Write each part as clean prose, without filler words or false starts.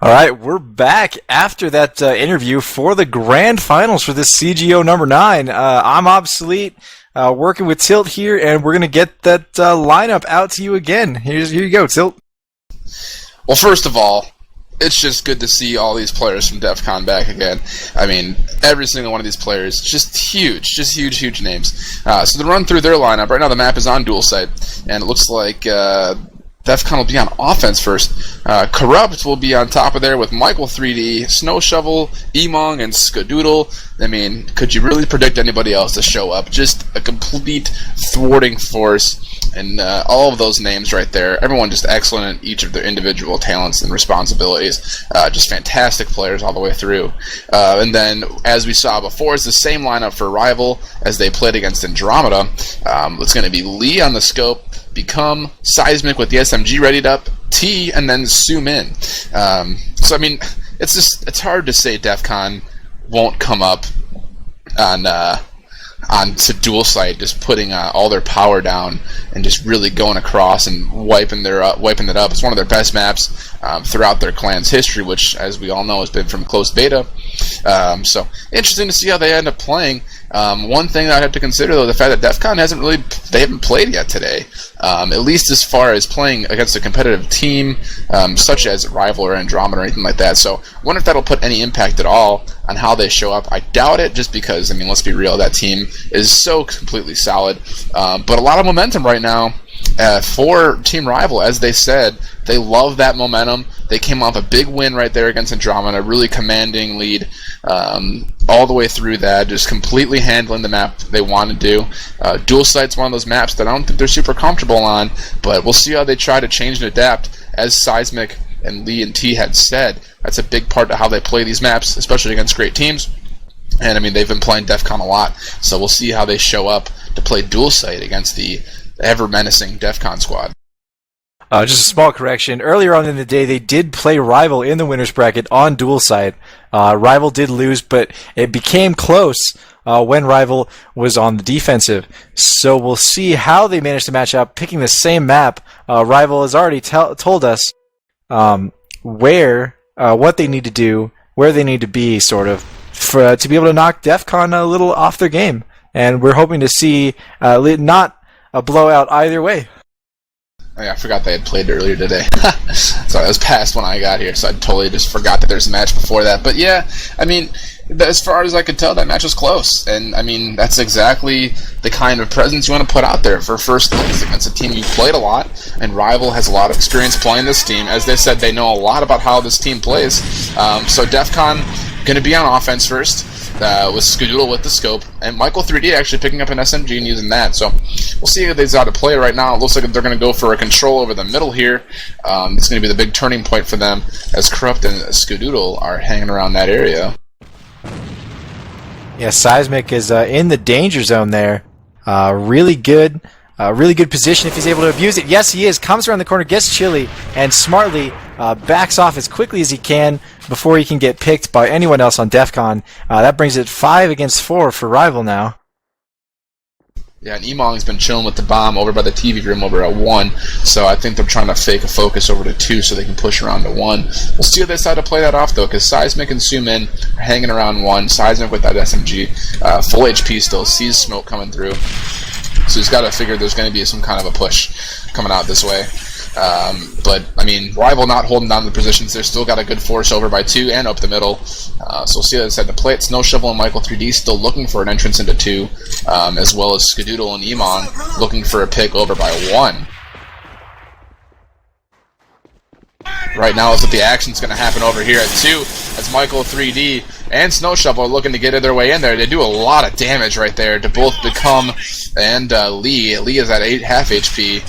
All right, we're back after that interview for the grand finals for this CGO number 9. I'm Obsolete, working with Tilt here, and we're going to get that lineup out to you again. Here you go, Tilt. Well, first of all, it's just good to see all these players from Defcon back again. I mean, every single one of these players, just huge names. So to run through their lineup, right now the map is on dual site, and it looks like Defcon will be on offense first. Corrupt will be on top of there with Michael 3D, Snow Shovel, Emong, and Skadoodle. I mean, could you really predict anybody else to show up? Just a complete thwarting force, and all of those names right there. Everyone just excellent in each of their individual talents and responsibilities. Just fantastic players all the way through. And then, as we saw before, it's the same lineup for Rival as they played against Andromeda. It's going to be Lee on the scope, Become, Seismic with the SMG readied up, T, and then Zoom in. So I mean, it's hard to say Defcon won't come up on to dual site, just putting all their power down and just really going across and wiping it up. It's one of their best maps throughout their clan's history, which, as we all know, has been from closed beta. So interesting to see how they end up playing. One thing I'd have to consider, though, the fact that Defcon they haven't played yet today, at least as far as playing against a competitive team, such as Rival or Andromeda or anything like that. So I wonder if that'll put any impact at all on how they show up. I doubt it, just because, I mean, let's be real, that team is so completely solid. But a lot of momentum right now for Team Rival. As they said, they love that momentum. They came off a big win right there against Andromeda, really commanding lead all the way through that, just completely handling the map they want to do. Dual Site's one of those maps that I don't think they're super comfortable on, but we'll see how they try to change and adapt. As Seismic and Lee and T had said, that's a big part of how they play these maps, especially against great teams. And I mean, they've been playing Defcon a lot, so we'll see how they show up to play Dual Site against the ever-menacing Defcon squad. Just a small correction. Earlier on in the day, they did play Rival in the winner's bracket on dual side. Rival did lose, but it became close when Rival was on the defensive. So we'll see how they managed to match up, picking the same map. Rival has already told us what they need to do, where they need to be, sort of, to be able to knock Defcon a little off their game. And we're hoping to see not a blowout either way. Oh yeah, I forgot they had played earlier today. Sorry, it was past when I got here, so I totally just forgot that there's a match before that. But yeah, I mean, as far as I could tell, that match was close. And I mean, that's exactly the kind of presence you want to put out there for first place against a team you've played a lot. And Rival has a lot of experience playing this team. As they said, they know a lot about how this team plays. So Defcon going to be on offense first. With Skadoodle with the scope, and Michael 3D actually picking up an SMG and using that. So we'll see if they decide to play right now. It looks like they're going to go for a control over the middle here. It's going to be the big turning point for them, as Corrupt and Skadoodle are hanging around that area. Yeah, Seismic is in the danger zone there. Really good position if he's able to abuse it. Yes, he is. Comes around the corner, gets chilly, and smartly backs off as quickly as he can before he can get picked by anyone else on Defcon. That brings it 5 against 4 for Rival now. Yeah, and Emong's been chilling with the bomb over by the TV room over at 1, so I think they're trying to fake a focus over to 2 so they can push around to 1. We'll see if they decide to play that off, though, because Seismic and Sumin are hanging around 1. Seismic with that SMG, full HP still, sees smoke coming through. So he's got to figure there's going to be some kind of a push coming out this way. But, I mean, Rival not holding down the positions. They've still got a good force over by 2 and up the middle. So we'll see how they decide to play it. Snow Shovel and Michael 3D still looking for an entrance into 2, as well as Skadoodle and Emong looking for a pick over by 1. Right now, looks like the action's going to happen over here at 2, as Michael 3D and Snow Shovel are looking to get their way in there. They do a lot of damage right there to both Become and Lee. Lee is at half HP,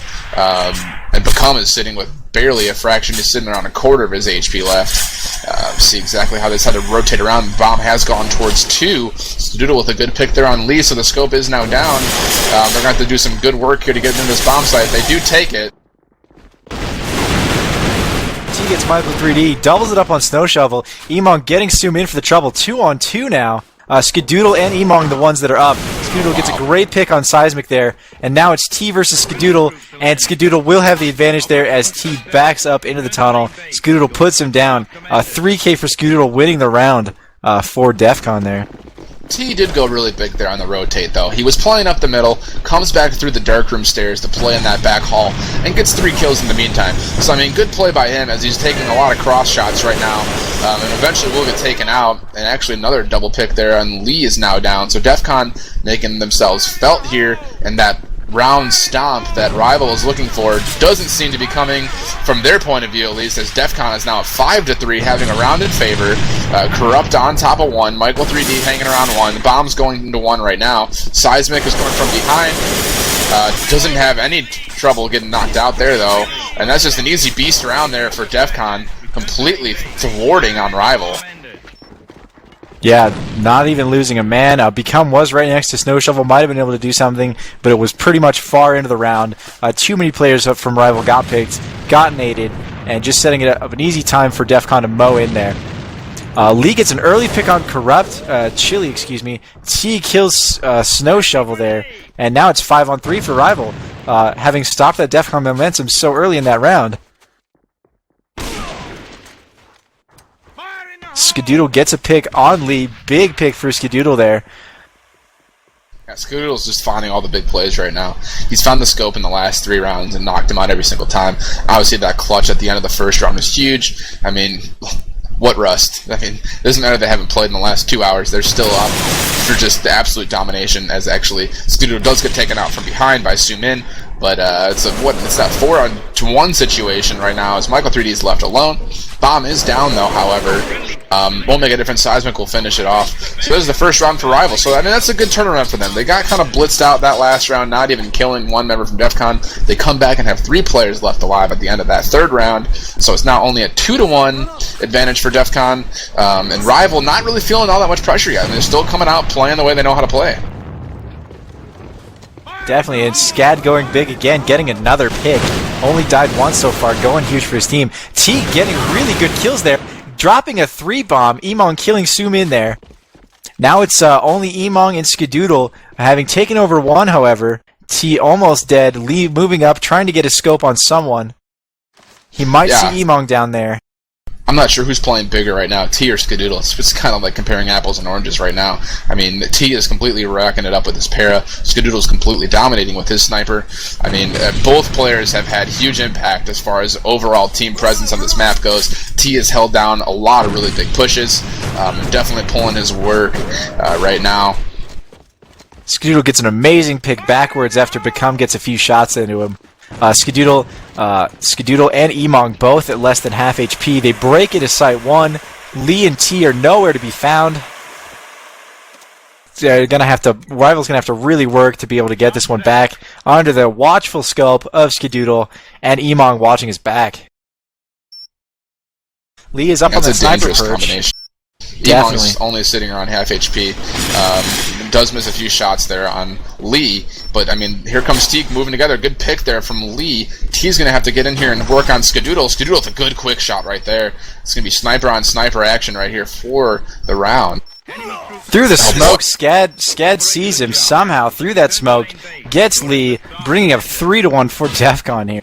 and Become is sitting with barely a fraction, just sitting around a quarter of his HP left. See exactly how they had to rotate around. The bomb has gone towards 2. Skadoodle with a good pick there on Lee, so the scope is now down. They're going to have to do some good work here to get into this bomb site. They do take it. He gets Michael 3D, doubles it up on Snow Shovel. Emong getting Zoom in for the trouble. 2-on-2 now. Skadoodle and Emong the ones that are up. Skadoodle gets a great pick on Seismic there, and now it's T versus Skadoodle, and Skadoodle will have the advantage there as T backs up into the tunnel. Skadoodle puts him down. 3K for Skadoodle, winning the round for Defcon there. T did go really big there on the rotate, though. He was playing up the middle, comes back through the darkroom stairs to play in that back hall, and gets 3 kills in the meantime. So, I mean, good play by him as he's taking a lot of cross shots right now, and eventually will get taken out. And actually another double pick there, and Lee is now down. So Defcon making themselves felt here, and that round stomp that Rival is looking for doesn't seem to be coming from their point of view, at least, as Defcon is now at 5-3, having a round in favor. Corrupt on top of 1, Michael 3D hanging around 1, Bomb's going into 1 right now. Seismic is coming from behind, doesn't have any trouble getting knocked out there, though, and that's just an easy beast around there for Defcon, completely thwarting on Rival. Yeah, not even losing a man. Become was right next to Snow Shovel, might have been able to do something, but it was pretty much far into the round. Too many players up from Rival got picked, got naded, and just setting it up an easy time for Defcon to mow in there. Lee gets an early pick on Chili, excuse me. T kills Snow Shovel there, and now it's 5-on-3 for Rival, having stopped that Defcon momentum so early in that round. Skadoodle gets a pick on Lee. Big pick for Skadoodle there. Yeah, Skadoodle's just finding all the big plays right now. He's found the scope in the last 3 rounds and knocked him out every single time. Obviously, that clutch at the end of the first round was huge. I mean, what rust? I mean, it doesn't matter they haven't played in the last 2 hours. They're still up for just the absolute domination, as actually Skadoodle does get taken out from behind by Sumin. But it's that 4-on-1 situation right now as Michael 3D is left alone. Bomb is down, though, however. Won't make a difference. Seismic will finish it off. So this is the first round for Rival. So, I mean, that's a good turnaround for them. They got kind of blitzed out that last round, not even killing 1 member from Defcon. They come back and have 3 players left alive at the end of that 3rd round. So it's now only a 2-1 advantage for Defcon. And Rival not really feeling all that much pressure yet. I mean, they're still coming out playing the way they know how to play. Definitely, and Scad going big again, getting another pick. Only died once so far, going huge for his team. T getting really good kills there, dropping a 3-bomb. Emong killing Sumin there. Now it's only Emong and Skadoodle having taken over 1, however. T almost dead. Lee moving up, trying to get a scope on someone. He might see Emong down there. I'm not sure who's playing bigger right now, T or Skadoodle. It's kind of like comparing apples and oranges right now. I mean, T is completely racking it up with his para. Skadoodle's completely dominating with his sniper. I mean, both players have had huge impact as far as overall team presence on this map goes. T has held down a lot of really big pushes. Definitely pulling his work right now. Skadoodle gets an amazing pick backwards after Become gets a few shots into him. Skadoodle and Emong both at less than half HP. They break into Site 1. Lee and T are nowhere to be found. Rival's gonna have to really work to be able to get this one back under the watchful scope of Skadoodle and Emong watching his back. Lee is up on the sniper perch. Combination. Emong's only sitting around half HP. Does miss a few shots there on Lee, but I mean, here comes Teak moving together. Good pick there from Lee. T's going to have to get in here and work on Skadoodle. Skadoodle's a good quick shot right there. It's going to be sniper on sniper action right here for the round. Through the smoke, Scad sees him somehow through that smoke, gets Lee, bringing up 3-1 for Defcon here.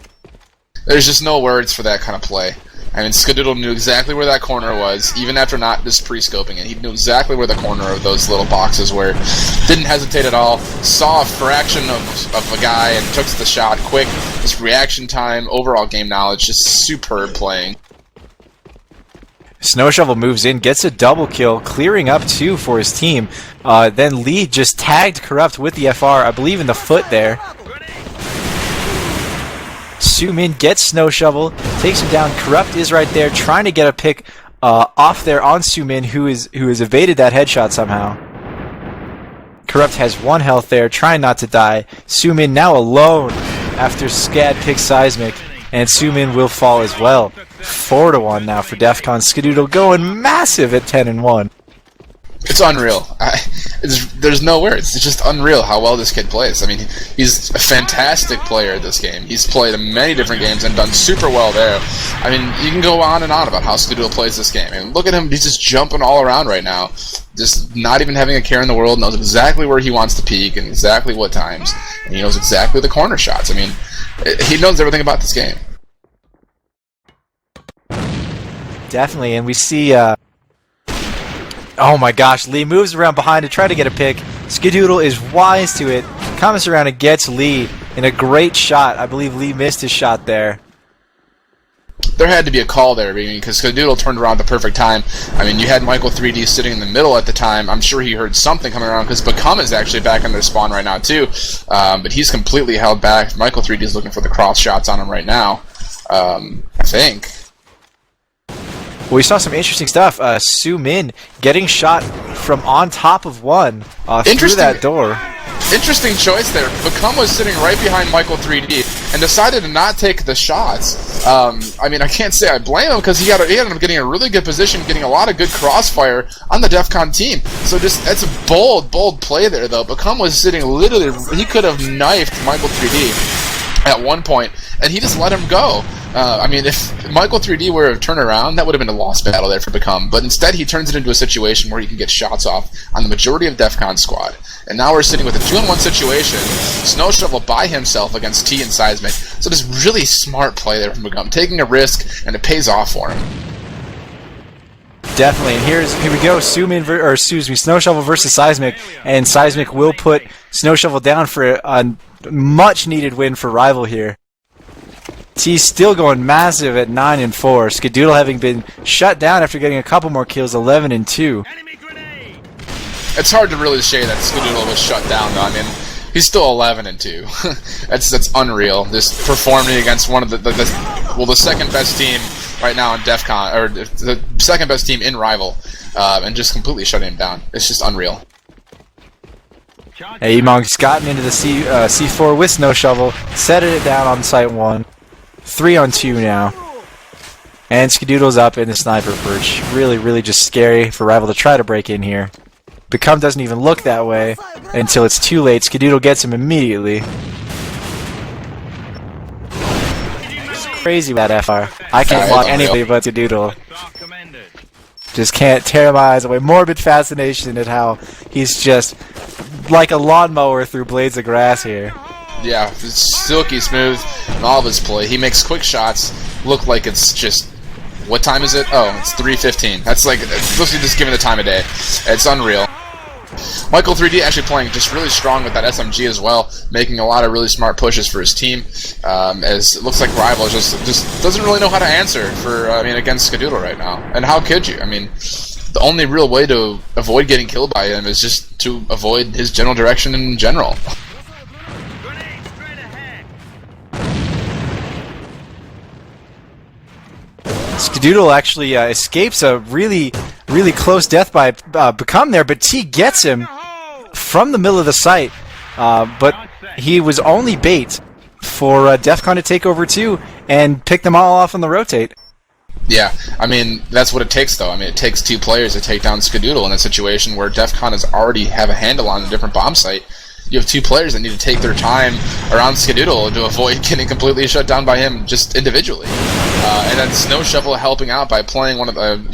There's just no words for that kind of play. I mean, Skadoodle knew exactly where that corner was, even after not just pre-scoping it. He knew exactly where the corner of those little boxes were. Didn't hesitate at all. Saw a fraction of a guy and took the shot quick. Just reaction time, overall game knowledge, just superb playing. Snow Shovel moves in, gets a double kill, clearing up 2 for his team. Then Lee just tagged Corrupt with the FR, I believe in the foot there. Sumin gets Snow Shovel, takes him down. Corrupt is right there, trying to get a pick off there on Sumin, who has evaded that headshot somehow. Corrupt has 1 health there, trying not to die. Sumin now alone after Scad picks Seismic, and Sumin will fall as well. 4-1 now for Defcon. Skadoodle going massive at 10-1. It's unreal. There's no words. It's just unreal how well this kid plays. I mean, he's a fantastic player at this game. He's played in many different games and done super well there. I mean, you can go on and on about how Skadoodle plays this game. And look at him. He's just jumping all around right now. Just not even having a care in the world. Knows exactly where he wants to peek and exactly what times. And he knows exactly the corner shots. I mean, he knows everything about this game. Definitely. And we see... oh my gosh, Lee moves around behind to try to get a pick. Skadoodle is wise to it, comes around and gets Lee in a great shot. I believe Lee missed his shot there. There had to be a call there, because Skadoodle turned around at the perfect time. I mean, you had Michael 3D sitting in the middle at the time. I'm sure he heard something coming around, because Become is actually back in their spawn right now, too. But he's completely held back. Michael 3D is looking for the cross shots on him right now, I think. Well, we saw some interesting stuff. Su Min getting shot from on top of one through that door. Interesting choice there. Become was sitting right behind Michael 3D and decided to not take the shots. I mean, I can't say I blame him because he ended up getting a really good position, getting a lot of good crossfire on the DefCon team. So that's a bold play there, though. Become was sitting literally, he could have knifed Michael 3D at one point, and he just let him go. I mean, if Michael 3D were to turn around, that would have been a lost battle there for Become. But instead, he turns it into a situation where he can get shots off on the majority of DefCon squad. And now we're sitting with a 2-on-1 situation. Snow Shovel by himself against T and Seismic. So this really smart play there from Become, taking a risk, and it pays off for him. Definitely, and here we go. Snow Shovel versus Seismic, and Seismic will put Snow Shovel down for a much-needed win for Rival here. T's still going massive at 9-4. Skadoodle having been shut down after getting a couple more kills, 11-2. It's hard to really say that Skadoodle was shut down, though. I mean, he's still 11-2. That's unreal. This performing against one of the second best team right now in DefCon, or the second best team in Rival, and just completely shutting him down. It's just unreal. Hey, Emong's gotten into the C4 with Snow Shovel, set it down on Site 1. 3-on-2 now. And Skadoodle's up in the sniper perch. Really just scary for Rival to try to break in here. Become doesn't even look that way until it's too late. Skadoodle gets him immediately. It's crazy that FR. I can't block anybody but Skadoodle. Just can't tear my eyes away. Morbid fascination at how he's just like a lawnmower through blades of grass here. Yeah, it's silky smooth in all of his play. He makes quick shots look like it's just... What time is it? Oh, it's 3:15. That's like... It's supposed to be just given the time of day. It's unreal. Michael 3D actually playing just really strong with that SMG as well, making a lot of really smart pushes for his team, as it looks like Rival just doesn't really know how to answer for, against Skadoodle right now. And how could you? I mean, the only real way to avoid getting killed by him is just to avoid his general direction in general. Skadoodle actually escapes a really close death by Become there, but T gets him from the middle of the site. But he was only bait for DefCon to take over too and pick them all off on the rotate. Yeah, I mean, that's what it takes, though. I mean, it takes two players to take down Skadoodle in a situation where DefCon has already have a handle on a different bomb site. You have two players that need to take their time around Skadoodle to avoid getting completely shut down by him just individually. And then Snow Shovel helping out by playing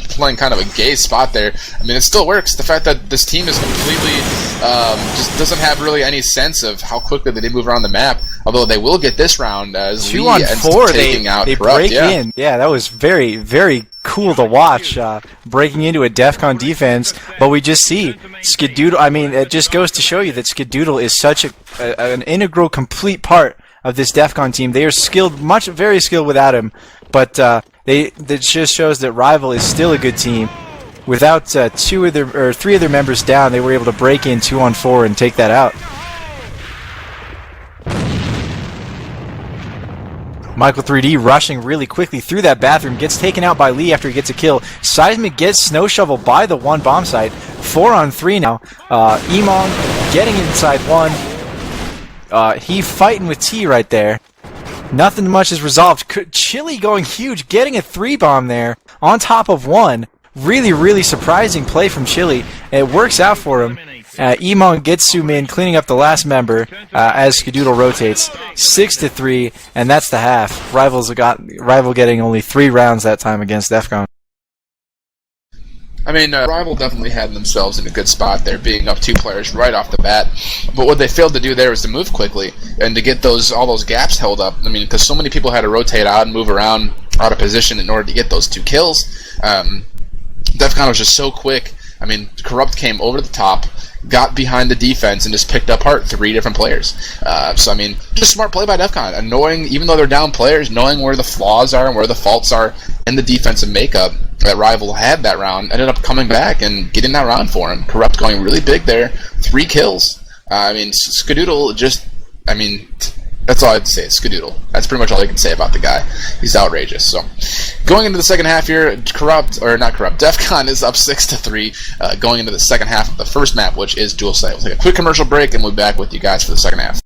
playing kind of a gay spot there. I mean, it still works. The fact that this team is completely just doesn't have really any sense of how quickly they move around the map. Although they will get this round as Lee ends up taking out they Corrupt. break in. Yeah, that was very cool to watch, breaking into a DefCon defense. But we just see Skadoodle. I mean, it just goes to show you that Skadoodle is such an integral, complete part of this DefCon team. They are skilled, very skilled without him. But that just shows that Rival is still a good team. Without three of their members down, they were able to break in 2-on-4 and take that out. Michael 3D rushing really quickly through that bathroom, gets taken out by Lee after he gets a kill. Seismic gets Snow Shovel by the one bomb site. 4-on-3 now. Emong getting inside one. He fighting with T right there. Nothing much is resolved. Chili going huge, getting a 3-bomb there on top of one. really, really surprising play from Chile. It works out for him. Emon gets Sumin cleaning up the last member as Skadoodle rotates 6-3, and that's the half. Rival getting only 3 rounds that time against Defcon. I mean, Rival definitely had themselves in a good spot there, being up 2 players right off the bat. But what they failed to do there was to move quickly and to get all those gaps held up. I mean, because so many people had to rotate out and move around out of position in order to get those 2 kills. Defcon was just so quick. I mean, Corrupt came over the top, got behind the defense, and just picked apart 3 different players. So, I mean, just smart play by Defcon. And knowing, even though they're down players, knowing where the flaws are and where the faults are in the defensive makeup that Rival had that round, ended up coming back and getting that round for him. Corrupt going really big there. 3 kills. I mean, Skadoodle just, I mean, that's all I'd say. Skadoodle. That's pretty much all I can say about the guy. He's outrageous. So, going into the second half here, Defcon is up 6-3. Going into the second half of the first map, which is Dual Site. We'll take a quick commercial break, and we'll be back with you guys for the second half.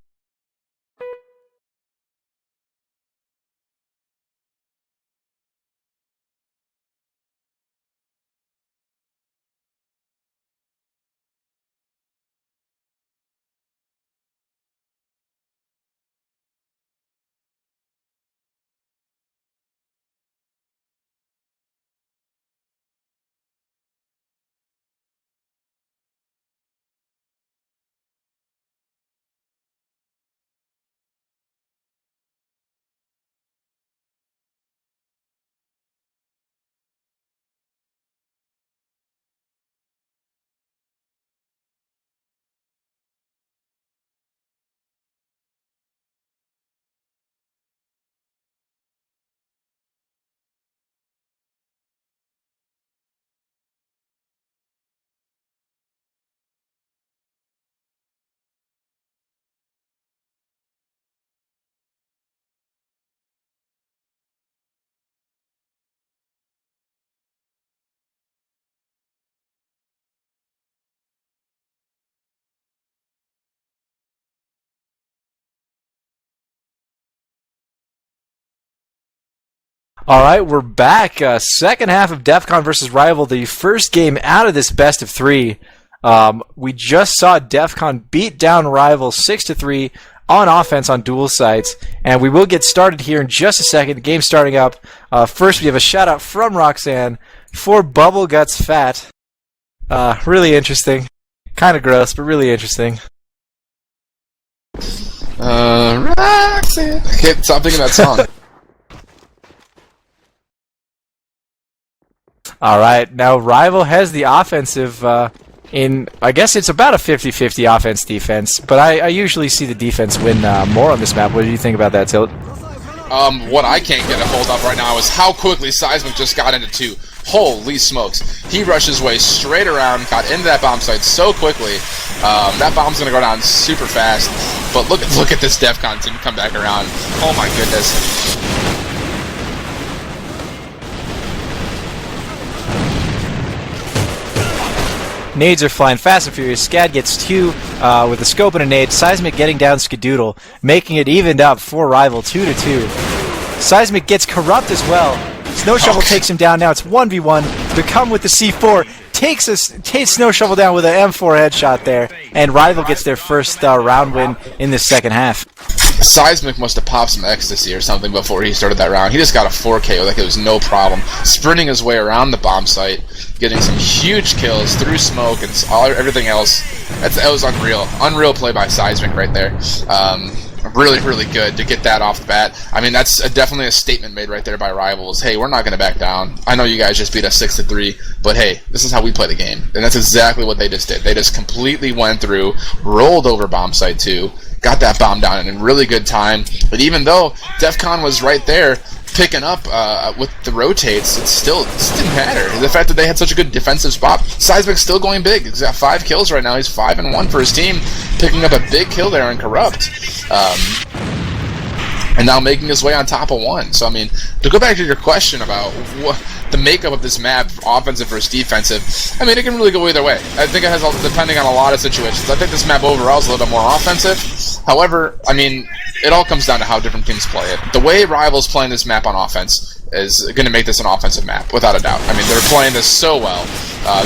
Alright, we're back. Second half of Defcon versus Rival, the first game out of this best of 3. We just saw Defcon beat down Rival 6-3 on offense on dual sites, and we will get started here in just a second. The game's starting up. First, we have a shout out from Roxanne for Bubble Guts Fat. Really interesting. Kind of gross, but really interesting. Roxanne. I can't stop thinking that song. Alright, now Rival has the offensive I guess it's about a 50-50 offense-defense, but I usually see the defense win more on this map. What do you think about that, Tilt? What I can't get a hold of right now is how quickly Seismic just got into 2. Holy smokes. He rushed his way straight around, got into that bomb site so quickly. That bomb's going to go down super fast. But look at this Defcon team come back around. Oh my goodness. Nades are flying fast and furious. Scad gets 2 with a scope and a nade. Seismic getting down Skadoodle, making it evened up for Rival 2-2. Seismic gets Corrupt as well. Snow Shovel takes him down. Now it's 1v1. Become with the C4. Takes Snow Shovel down with an M4 headshot there. And Rival gets their first round win in the second half. Seismic must have popped some ecstasy or something before he started that round. He just got a 4K like it was no problem. Sprinting his way around the bomb site, getting some huge kills through smoke and everything else. That was unreal. Unreal play by Seismic right there. Really, really good to get that off the bat. I mean, that's definitely a statement made right there by Rivals. Hey, we're not going to back down. I know you guys just beat us 6-3, but hey, this is how we play the game. And that's exactly what they just did. They just completely went through, rolled over bomb site 2, got that bomb down in a really good time. But even though Defcon was right there picking up with the rotates, it didn't matter. The fact that they had such a good defensive spot, Seismic's still going big. He's got 5 kills right now. He's 5-1 for his team, picking up a big kill there in Corrupt. And now making his way on top of 1. So, I mean, to go back to your question about the makeup of this map, offensive versus defensive, I mean, it can really go either way. I think it has, depending on a lot of situations. I think this map overall is a little bit more offensive. However, I mean, it all comes down to how different teams play it. The way Rivals playing this map on offense, is going to make this an offensive map, without a doubt. I mean, they're playing this so well.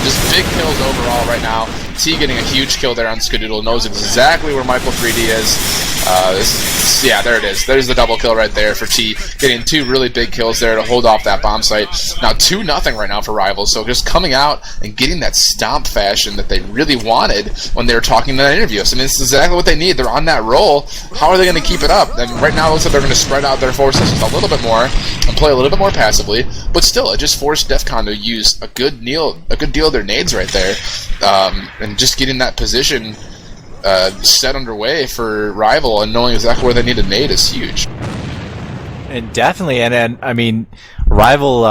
Just big kills overall right now. T getting a huge kill there on Skadoodle, knows exactly where Michael 3D is. Yeah, there it is. There's the double kill right there for T, getting 2 really big kills there to hold off that bomb site. Now 2-0 right now for Rivals, so just coming out and getting that stomp fashion that they really wanted when they were talking in that interview. So, I mean, this is exactly what they need. They're on that roll. How are they going to keep it up? And right now it looks like they're going to spread out their forces a little bit more and play a little bit more passively, but still, it just forced DefCon to use a good deal of their nades right there, and just getting that position set underway for Rival and knowing exactly where they need a nade is huge. And definitely, and I mean, Rival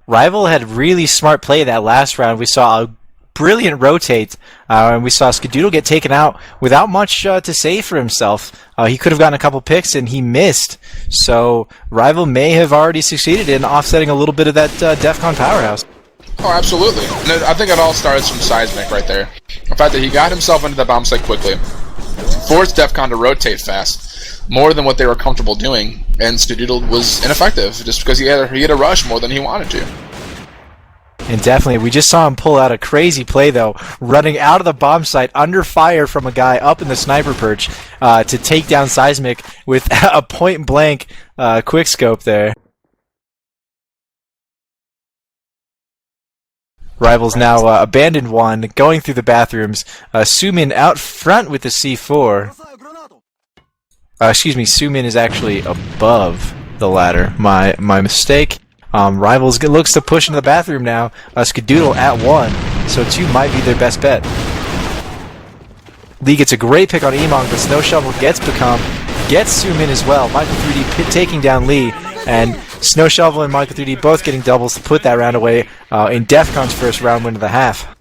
had really smart play that last round. We saw a brilliant rotate, and we saw Skadoodle get taken out without much to say for himself. He could have gotten a couple picks, and he missed. So Rival may have already succeeded in offsetting a little bit of that DefCon powerhouse. Oh, absolutely. And I think it all starts from Seismic right there. The fact that he got himself into the bomb site quickly, forced DefCon to rotate fast, more than what they were comfortable doing, and Skadoodle was ineffective just because he had a rush more than he wanted to. And definitely, we just saw him pull out a crazy play, though, running out of the bomb site under fire from a guy up in the sniper perch to take down Seismic with a point-blank quickscope there. Rivals now abandoned one, going through the bathrooms. Sumin out front with the C4. Excuse me, Sumin is actually above the ladder. My mistake. Rivals looks to push into the bathroom now. Skadoodle at 1, so 2 might be their best bet. Lee gets a great pick on Emong, but Snow Shovel gets Sumin as well. Michael 3D taking down Lee, and Snow Shovel and Michael 3D both getting doubles to put that round away in DefCon's first round win of the half.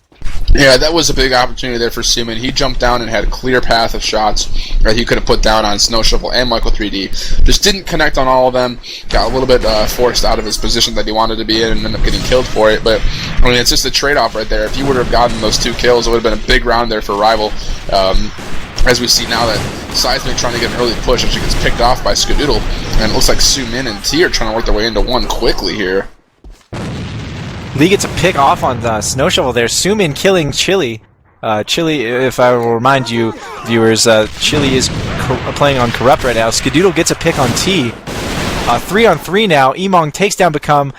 Yeah, that was a big opportunity there for Sumin. He jumped down and had a clear path of shots that he could have put down on Snow Shovel and Michael 3D. Just didn't connect on all of them. Got a little bit forced out of his position that he wanted to be in and ended up getting killed for it. But, I mean, it's just a trade-off right there. If he would have gotten those 2 kills, it would have been a big round there for Rival. As we see now that Seismic trying to get an early push, and she gets picked off by Skadoodle. And it looks like Sumin and T are trying to work their way into 1 quickly here. Lee gets a pick off on the Snow Shovel there. Sumin killing Chili. Chili, if I will remind you, viewers, Chili is playing on Corrupt right now. Skadoodle gets a pick on T. 3-on-3 now. Emong takes down Become.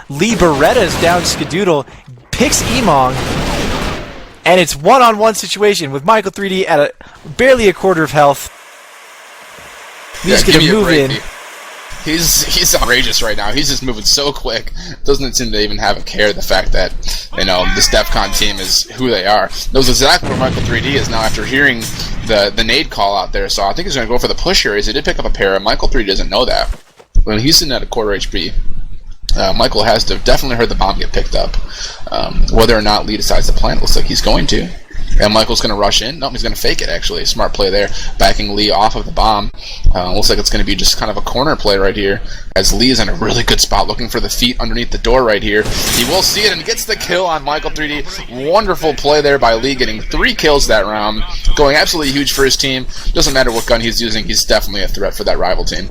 Lee Beretta's down Skadoodle. Picks Emong. And it's 1-on-1 situation with Michael 3D at barely a quarter of health. Lee's going to move in. He's outrageous right now. He's just moving so quick. Doesn't seem to even have a care the fact that, you know, this DefCon team is who they are. Knows exactly where Michael 3D is now after hearing the nade call out there. So I think he's going to go for the push here. He did pick up a pair. Michael 3D doesn't know that. When he's sitting at a quarter HP, Michael has to have definitely heard the bomb get picked up. Whether or not Lee decides to plant, looks like he's going to. And Michael's going to rush in. No, he's going to fake it, actually. Smart play there, backing Lee off of the bomb. Looks like it's going to be just kind of a corner play right here, as Lee is in a really good spot, looking for the feet underneath the door right here. He will see it and gets the kill on Michael 3D. Wonderful play there by Lee, getting 3 kills that round. Going absolutely huge for his team. Doesn't matter what gun he's using, he's definitely a threat for that Rival team.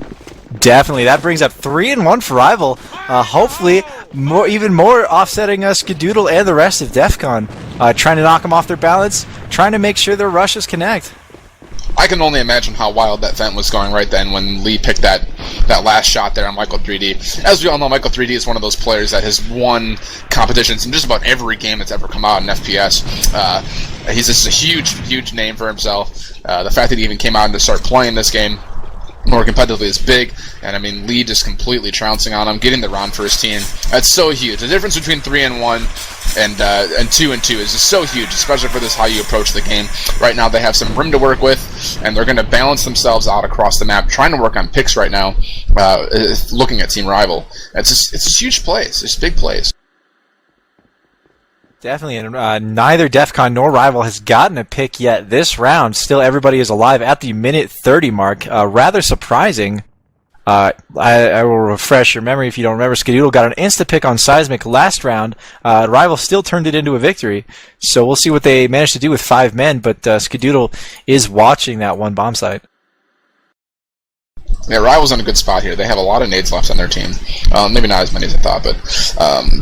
Definitely. That brings up 3-1 for Rival. Hopefully, even more offsetting Skadoodle and the rest of DefCon. Trying to knock them off their balance, trying to make sure their rushes connect. I can only imagine how wild that vent was going right then when Lee picked that last shot there on Michael 3D. As we all know, Michael 3D is one of those players that has won competitions in just about every game that's ever come out in FPS. He's just a huge name for himself. The fact that he even came out and to start playing this game more competitively is big, and I mean, Lee just completely trouncing on him, getting the round for his team. That's so huge. The difference between 3-1 and 2-2 is just so huge, especially for this how you approach the game. Right now they have some room to work with, and they're going to balance themselves out across the map, trying to work on picks right now, looking at Team Rival. It's just huge plays. It's big plays. Definitely, and neither DefCon nor Rival has gotten a pick yet this round. Still, everybody is alive at the minute 30 mark. Rather surprising. I will refresh your memory if you don't remember. Skadoodle got an insta-pick on Seismic last round. Rival still turned it into a victory. So we'll see what they managed to do with 5 men, but Skadoodle is watching that one bomb site. Yeah, Rival's in a good spot here. They have a lot of nades left on their team. Maybe not as many as I thought, but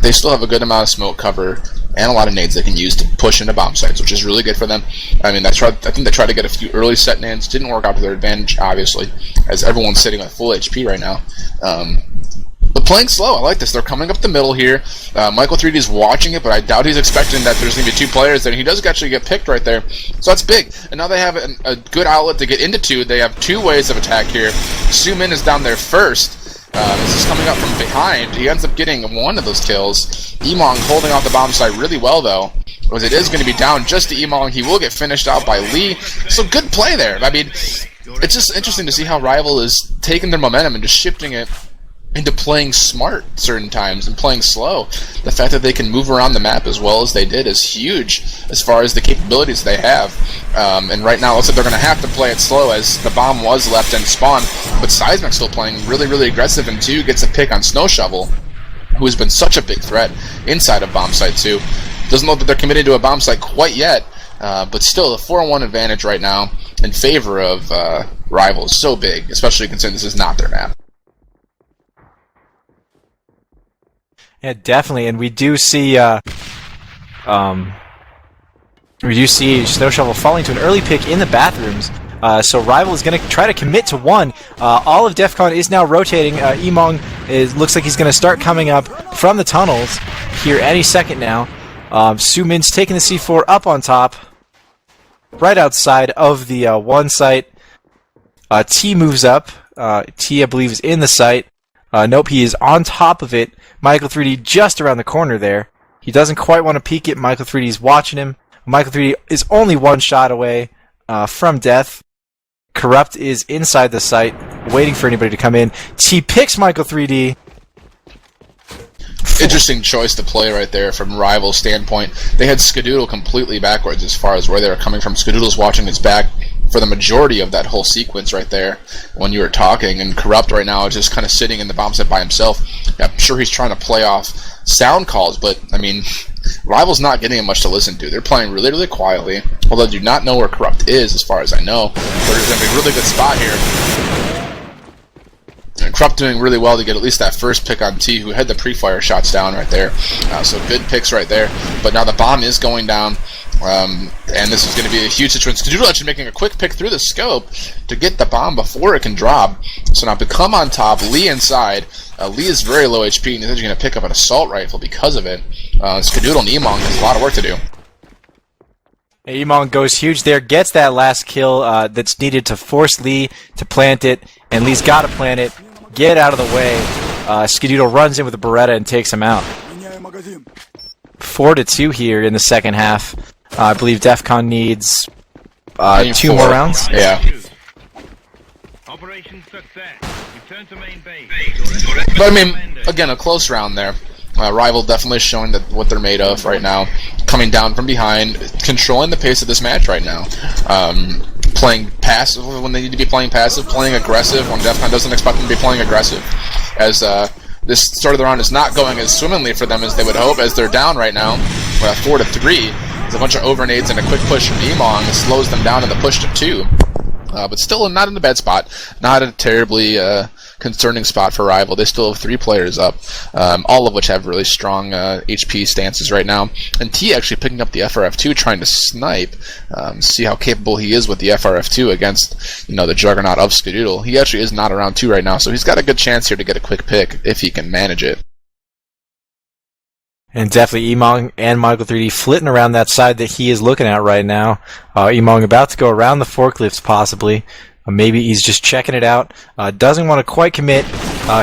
they still have a good amount of smoke cover and a lot of nades they can use to push into bomb sites, which is really good for them. I mean, I think they tried to get a few early set nades. Didn't work out to their advantage, obviously, as everyone's sitting at full HP right now. But playing slow, I like this. They're coming up the middle here. Michael 3D is watching it, but I doubt he's expecting that there's going to be 2 players there. He does actually get picked right there, so that's big. And now they have a good outlet to get into 2. They have 2 ways of attack here. Sumin is down there first. This is coming up from behind. He ends up getting 1 of those kills. Emong holding off the bomb site really well, though, because it is going to be down just to Emong. He will get finished out by Lee. So good play there. I mean, it's just interesting to see how Rival is taking their momentum and just shifting it into playing smart certain times and playing slow. The fact that they can move around the map as well as they did is huge as far as the capabilities they have. And right now, it looks like they're going to have to play it slow as the bomb was left in spawn. But Seismic's still playing really, really aggressive, and 2 gets a pick on Snow Shovel, who has been such a big threat inside of bomb site 2. Doesn't look that they're committed to a bomb site quite yet, but still a 4-1 advantage right now in favor of Rival is so big, especially considering this is not their map. Yeah, definitely, and we do see Snow Shovel falling to an early pick in the bathrooms. So Rival is going to try to commit to 1. All of Defcon is now rotating. Emong looks like he's going to start coming up from the tunnels here any second now. Sumin's taking the C4 up on top, right outside of the 1 site. T moves up. T, I believe, is in the site. Nope, he is on top of it. Michael 3D just around the corner there. He doesn't quite want to peek it. Michael 3D is watching him. Michael 3D is only 1 shot away from death. Corrupt is inside the site, waiting for anybody to come in. T picks Michael 3D. Interesting choice to play right there from Rival's standpoint. They had Skadoodle completely backwards as far as where they were coming from. Skadoodle's watching his back for the majority of that whole sequence right there when you were talking, and Corrupt right now is just kind of sitting in the bomb set by himself. I'm sure he's trying to play off sound calls, but I mean, Rival's not getting much to listen to. They're playing really, really quietly, although I do not know where Corrupt is as far as I know. There's going to be a really good spot here. And Corrupt doing really well to get at least that first pick on T, who had the pre-fire shots down right there. So good picks right there. But now the bomb is going down, and this is going to be a huge situation. Skadoodle actually making a quick pick through the scope to get the bomb before it can drop. So now Become on top, Lee inside. Lee is very low HP, and he's actually going to pick up an assault rifle because of it. Skadoodle and Emong has a lot of work to do. Emong goes huge there, gets that last kill that's needed to force Lee to plant it, and Lee's got to plant it. Get out of the way. Skadoodle runs in with a Beretta and takes him out. 4-2 here in the second half. I believe Defcon needs 2 more rounds. Yeah. Operation success. Return to main base. But I mean, again, a close round there. Rival definitely showing that what they're made of right now. Coming down from behind, controlling the pace of this match right now. Playing passive when they need to be playing passive, playing aggressive when Defcon doesn't expect them to be playing aggressive. As this start of the round is not going as swimmingly for them as they would hope, as they're down right now, 4-3. There's a bunch of overnades and a quick push from Emong that slows them down in the push to 2. But still not in a bad spot. Not a terribly concerning spot for Rival. They still have 3 players up, all of which have really strong HP stances right now. And T actually picking up the FRF2, trying to snipe, see how capable he is with the FRF2 against, the juggernaut of Skadoodle. He actually is not around 2 right now, so he's got a good chance here to get a quick pick if he can manage it. And definitely Emong and Michael 3D flitting around that side that he is looking at right now. Emong about to go around the forklifts possibly. Maybe he's just checking it out. Doesn't want to quite commit.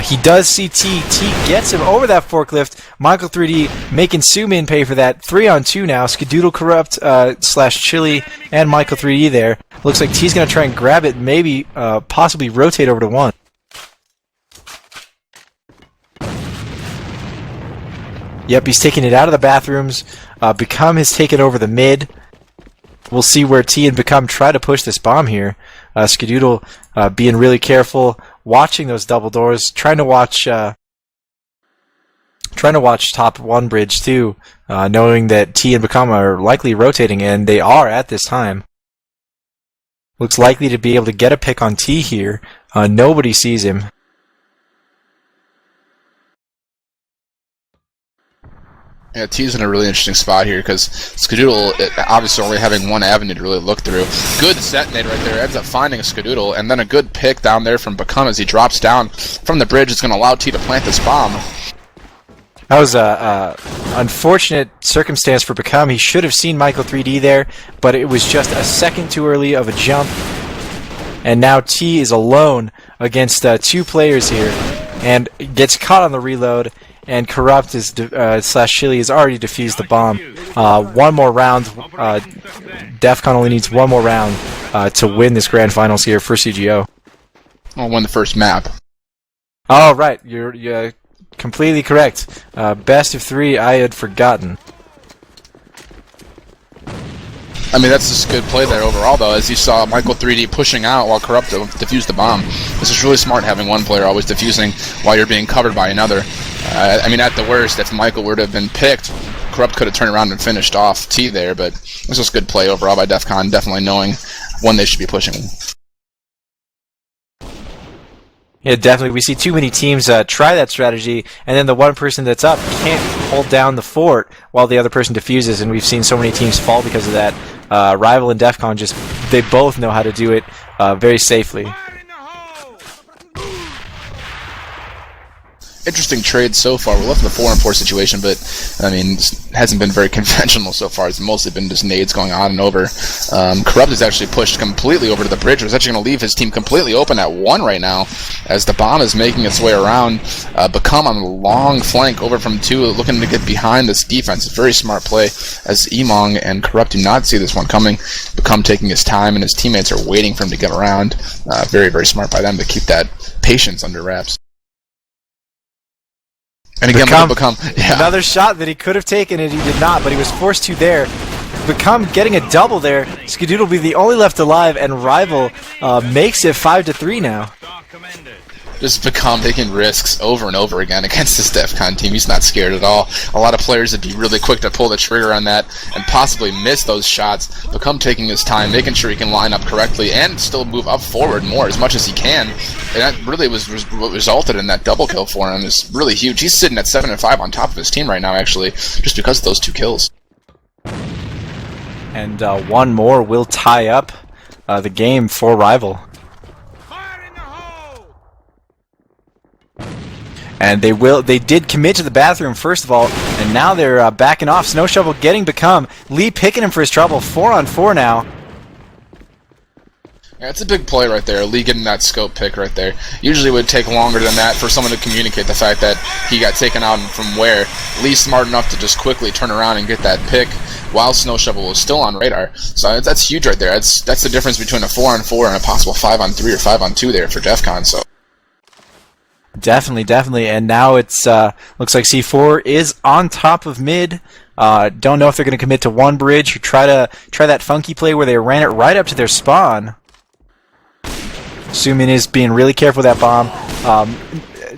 He does see T. T gets him over that forklift. Michael 3D making Sumin pay for that. 3-on-2 now. Skadoodle, Corrupt, / Chili, and Michael 3D there. Looks like T's going to try and grab it, maybe possibly rotate over to 1. Yep, he's taking it out of the bathrooms. Become has taken over the mid. We'll see where T and Become try to push this bomb here. Skadoodle being really careful, watching those double doors, trying to watch top 1 bridge too, knowing that T and Become are likely rotating, and they are at this time. Looks likely to be able to get a pick on T here. Nobody sees him. Yeah, T's in a really interesting spot here because Skadoodle obviously only having one avenue to really look through. Good set nade right there. Ends up finding a Skadoodle, and then a good pick down there from BefkoN as he drops down from the bridge. It's going to allow T to plant this bomb. That was a unfortunate circumstance for BefkoN. He should have seen Michael 3D there, but it was just a second too early of a jump. And now T is alone against two players here, and gets caught on the reload. And Corrupt is slash Chili has already defused the bomb. One more round. Defcon only needs one more round to win this grand finals here for CGO. I'll win the first map. Oh, right. You're completely correct. Best of 3, I had forgotten. I mean, that's just good play there overall, though, as you saw Michael 3D pushing out while Corrupt defused the bomb. This is really smart, having one player always defusing while you're being covered by another. I mean, at the worst, if Michael were to have been picked, Corrupt could have turned around and finished off T there, but this was good play overall by DefCon, definitely knowing when they should be pushing. Yeah, definitely. We see too many teams try that strategy, and then the one person that's up can't hold down the fort while the other person defuses, and we've seen so many teams fall because of that. Rival and DefCon they both know how to do it very safely. Interesting trade so far. We're left in the 4-on-4 situation, but I mean, it hasn't been very conventional so far. It's mostly been just nades going on and over. Corrupt is actually pushed completely over to the bridge. It's actually going to leave his team completely open at 1 right now, as the bomb is making its way around. BefkoN on the long flank over from 2, looking to get behind this defense. It's a very smart play, as Emong and Corrupt do not see this one coming. BefkoN taking his time, and his teammates are waiting for him to get around. Very, very smart by them to keep that patience under wraps. And again, BefkoN, yeah. Another shot that he could have taken and he did not, but he was forced to there. BefkoN getting a double there. Skadoodle will be the only left alive, and Rival makes it 5-3 now. Just BefkoN taking risks over and over again against this DefCon team. He's not scared at all. A lot of players would be really quick to pull the trigger on that and possibly miss those shots. BefkoN taking his time, making sure he can line up correctly and still move up forward more as much as he can. And that really was what resulted in that double kill for him. It's really huge. He's sitting at 7-5 on top of his team right now, actually, just because of those 2 kills. And one more will tie up the game for Rival. And they did commit to the bathroom first of all, and now they're backing off. Snow Shovel getting BefkoN. Lee picking him for his trouble. 4-on-4 now. Yeah, it's a big play right there. Lee getting that scope pick right there. Usually it would take longer than that for someone to communicate the fact that he got taken out and from where. Lee's smart enough to just quickly turn around and get that pick while Snow Shovel was still on radar. So that's huge right there. That's the difference between a 4-on-4 and a possible 5-on-3 or 5-on-2 there for DefCon. So. Definitely, and now it's looks like C4 is on top of mid. Don't know if they're going to commit to one bridge or try that funky play where they ran it right up to their spawn. Sumin is being really careful with that bomb.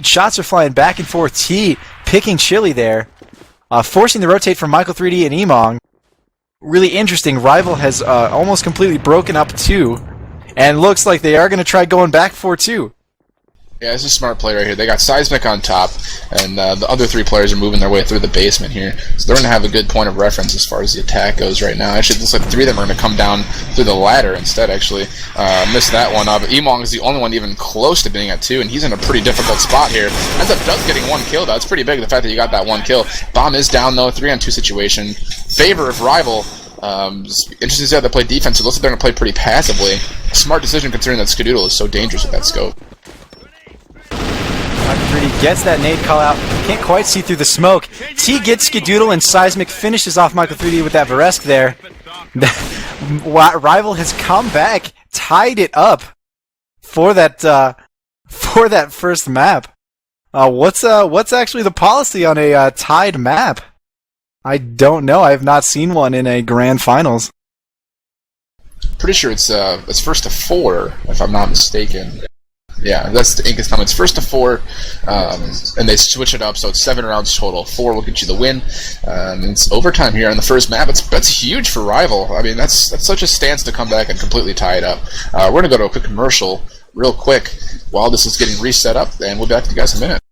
Shots are flying back and forth. T picking Chili there, forcing the rotate from Michael 3D and Emong. Really interesting. Rival has almost completely broken up 2, and looks like they are going to try going back 4-2. Yeah, it's a smart play right here. They got Seismic on top, and the other 3 players are moving their way through the basement here. So they're going to have a good point of reference as far as the attack goes right now. Actually, it looks like 3 of them are going to come down through the ladder instead, actually. Missed that one. But Emong is the only one even close to being at 2, and he's in a pretty difficult spot here. Ends up just getting 1 kill, though. It's pretty big, the fact that you got that 1 kill. Bomb is down, though. 3-on-2 situation. Favor of Rival. Interesting to see how they play defense. It looks like they're going to play pretty passively. A smart decision considering that Skadoodle is so dangerous with that scope. Michael 3D gets that nade call out. Can't quite see through the smoke. T gets Skadoodle, and Seismic finishes off Michael 3D with that Varesk there. Rival has come back, tied it up for that first map. What's actually the policy on a tied map? I don't know. I have not seen one in a grand finals. Pretty sure it's first to 4, if I'm not mistaken. Yeah, that's the ink is coming. It's first to 4, and they switch it up, so it's 7 rounds total. 4 will get you the win. It's overtime here on the first map. That's huge for Rival. I mean, that's such a stance to come back and completely tie it up. We're going to go to a quick commercial real quick while this is getting reset up, and we'll be back to you guys in a minute.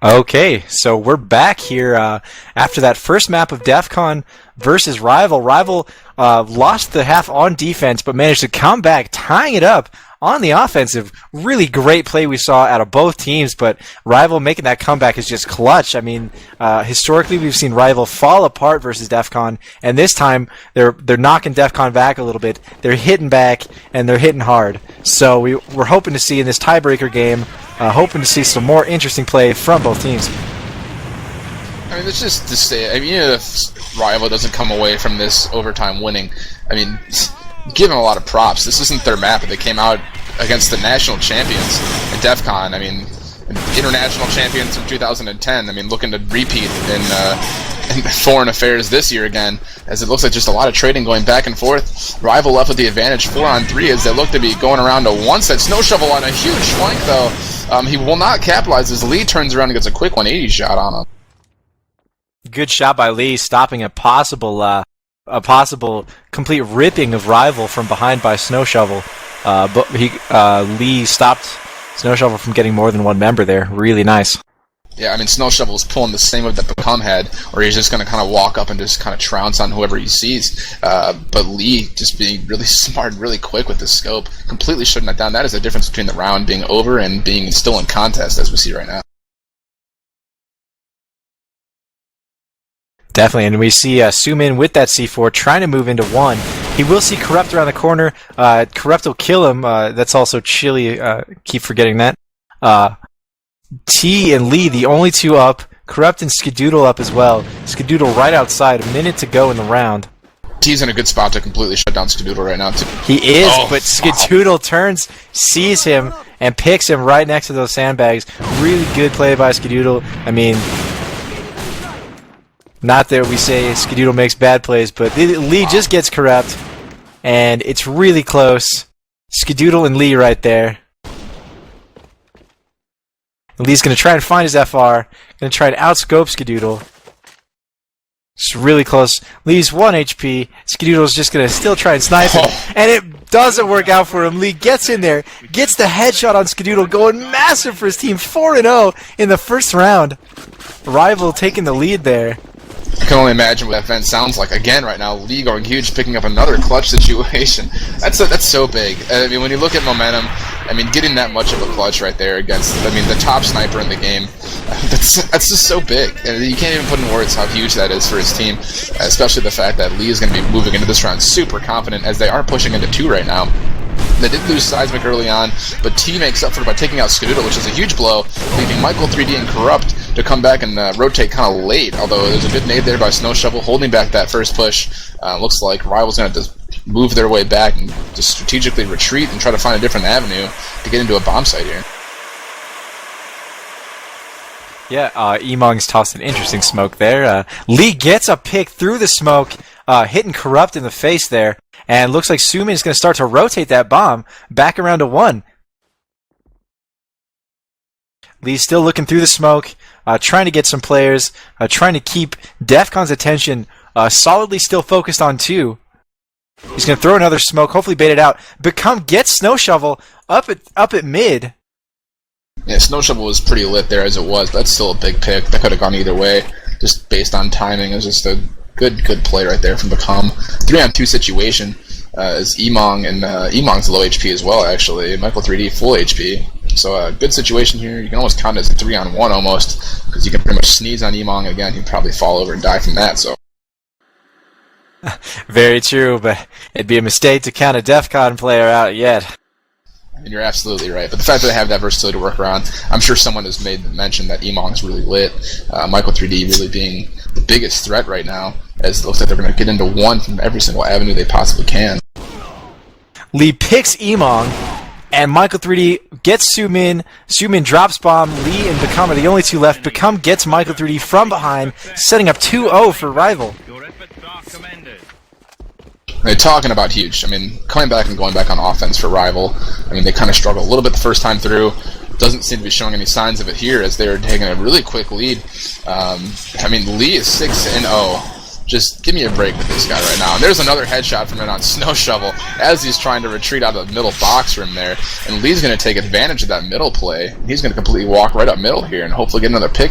Okay, so we're back here after that first map of Defcon versus Rival. Rival lost the half on defense, but managed to come back, tying it up on the offensive. Really great play we saw out of both teams, but Rival making that comeback is just clutch. I mean, historically we've seen Rival fall apart versus Defcon, and this time they're knocking Defcon back a little bit. They're hitting back, and they're hitting hard. So we're hoping to see in this tiebreaker game, hoping to see some more interesting play from both teams. I mean, it's just to say, I mean, if Rival doesn't come away from this overtime winning, I mean, give them a lot of props. This isn't their map, but they came out against the national champions in Defcon. I mean, international champions from 2010. I mean, looking to repeat in foreign affairs this year again, as it looks like just a lot of trading going back and forth. Rival left with the advantage 4-on-3 as they look to be going around to one set. Snow Shovel on a huge flank, though. He will not capitalize as Lee turns around and gets a quick 180 shot on him. Good shot by Lee, stopping a possible complete ripping of Rival from behind by Snow Shovel. But Lee stopped Snow Shovel from getting more than one member there. Really nice. Yeah, I mean, Snow Shovel's pulling the same move that Become had, where he's just going to kind of walk up and just kind of trounce on whoever he sees. But Lee just being really smart and really quick with the scope, completely shutting that down. That is the difference between the round being over and being still in contest, as we see right now. Definitely, and we see Sumin with that C4 trying to move into 1. He will see Corrupt around the corner. Corrupt will kill him. That's also Chili. Keep forgetting that. T and Lee, the only 2 up. Corrupt and Skidoodle up as well. Skidoodle right outside. A minute to go in the round. T's in a good spot to completely shut down Skidoodle right now, too. He is, but Skidoodle turns, sees him, and picks him right next to those sandbags. Really good play by Skidoodle. I mean, not that we say Skidoodle makes bad plays, but Lee just gets Corrupt, and it's really close. Skidoodle and Lee right there. Lee's going to try and find his FR, going to try and outscope Skidoodle. It's really close. Lee's 1 HP. Skidoodle's just going to still try and snipe him, and it doesn't work out for him. Lee gets in there, gets the headshot on Skidoodle, going massive for his team, 4-0 in the first round. Rival taking the lead there. I can only imagine what that event sounds like. Again, right now, Lee going huge, picking up another clutch situation. That's so big. I mean, when you look at momentum, I mean, getting that much of a clutch right there against, I mean, the top sniper in the game, that's just so big. And you can't even put in words how huge that is for his team, especially the fact that Lee is going to be moving into this round super confident, as they are pushing into 2 right now. They did lose Seismic early on, but T makes up for it by taking out Skidoodle, which is a huge blow, leaving Michael 3D and Corrupt to come back and rotate kind of late, although there's a good nade there by Snow Shovel holding back that first push. Looks like Rival's going to just move their way back and just strategically retreat and try to find a different avenue to get into a bomb site here. Yeah, Emong's tossed an interesting smoke there. Lee gets a pick through the smoke. hitting Corrupt in the face there. And looks like Sumin is going to start to rotate that bomb back around to 1. Lee's still looking through the smoke, trying to get some players, trying to keep Defcon's attention solidly still focused on 2. He's going to throw another smoke, hopefully bait it out. Become gets Snow Shovel up at mid. Yeah, Snow Shovel was pretty lit there as it was, but that's still a big pick. That could have gone either way, just based on timing. It was just a good play right there from Become. 3-on-2 situation is Emong, and Emong's low HP as well, actually. Michael 3D full HP. So a good situation here. You can almost count it as a 3-on-1 almost, because you can pretty much sneeze on Emong, and again, he'd probably fall over and die from that. So. Very true, but it'd be a mistake to count a Defcon player out yet. And you're absolutely right. But the fact that they have that versatility to work around, I'm sure someone has made the mention that Emong's really lit. Michael 3D really being the biggest threat right now, as it looks like they're going to get into 1 from every single avenue they possibly can. Lee picks Emong, and Michael 3D gets Sumin. Sumin drops bomb. Lee and Become are the only 2 left. Become gets Michael 3D from behind, setting up 2-0 for Rival. Your efforts are commended. They're talking about huge. I mean, coming back and going back on offense for Rival. I mean, they kind of struggled a little bit the first time through. Doesn't seem to be showing any signs of it here, as they're taking a really quick lead. I mean, Lee is 6-0. Just give me a break with this guy right now. And there's another headshot from it on Snow Shovel as he's trying to retreat out of the middle box room there. And Lee's going to take advantage of that middle play. He's going to completely walk right up middle here and hopefully get another pick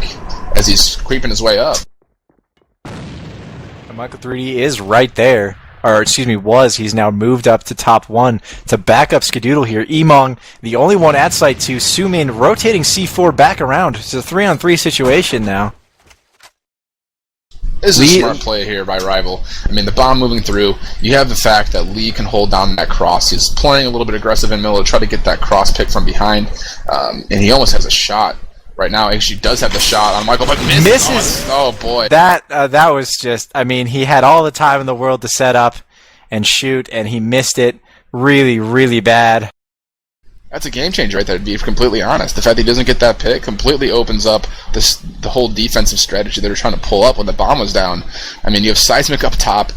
as he's creeping his way up. And Michael 3D is right there. Or, excuse me, he's now moved up to top 1 to back up Skadoodle here. Emong, the only one at site 2. Sumin rotating C4 back around. It's a 3-on-3 situation now. This is a smart play here by Rival. I mean, the bomb moving through, you have the fact that Lee can hold down that cross. He's playing a little bit aggressive in middle to try to get that cross pick from behind, and he almost has a shot. Right now, actually does have the shot on Michael, but misses. Oh boy. That was just, I mean, he had all the time in the world to set up and shoot, and he missed it really, really bad. That's a game changer right there, to be completely honest. The fact that he doesn't get that pick completely opens up the whole defensive strategy they were trying to pull up when the bomb was down. I mean, you have Seismic up top.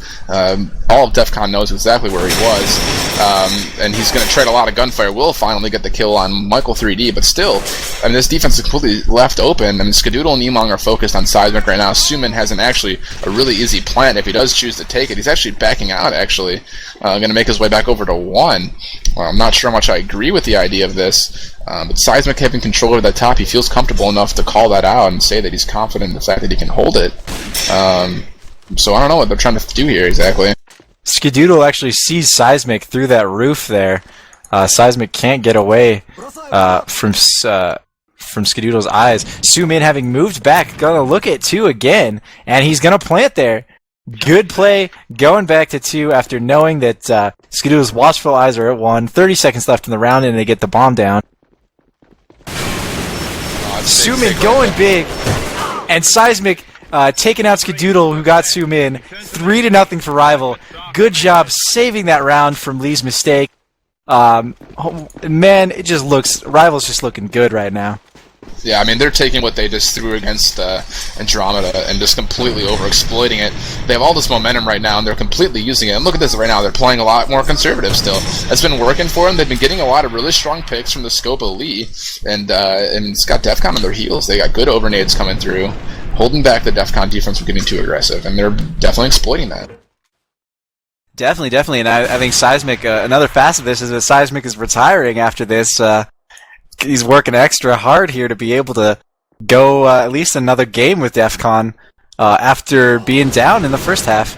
All of Defcon knows exactly where he was. And he's going to trade a lot of gunfire. Will finally get the kill on Michael 3D, but still, I mean, this defense is completely left open. I mean, Skadoodle and Emong are focused on Seismic right now. Sumin has actually a really easy plant if he does choose to take it. He's actually backing out, actually. Going to make his way back over to 1. I'm not sure how much I agree with the idea of this, but Seismic having control over that top, he feels comfortable enough to call that out and say that he's confident in the fact that he can hold it. So I don't know what they're trying to do here exactly. Skadoodle actually sees Seismic through that roof there. Seismic can't get away from Skadoodle's eyes. Sumin having moved back, gonna look at 2 again, and he's gonna plant there. Good play, going back to 2 after knowing that Skadoodle's watchful eyes are at 1. 30 seconds left in the round, and they get the bomb down. Sumin going big, and Seismic taking out Skadoodle, who got Sumin. 3-0 for Rival. Good job saving that round from Lee's mistake. Man, it just looks, Rival's just looking good right now. Yeah, I mean, they're taking what they just threw against Andromeda and just completely overexploiting it. They have all this momentum right now, and they're completely using it. And look at this right now. They're playing a lot more conservative still. It's been working for them. They've been getting a lot of really strong picks from the scope of Lee, and it's got Defcon on their heels. They got good overnades coming through, holding back the Defcon defense from getting too aggressive, and they're definitely exploiting that. Definitely, and I think Seismic, another facet of this is that Seismic is retiring after this. He's working extra hard here to be able to go at least another game with Defcon after being down in the first half.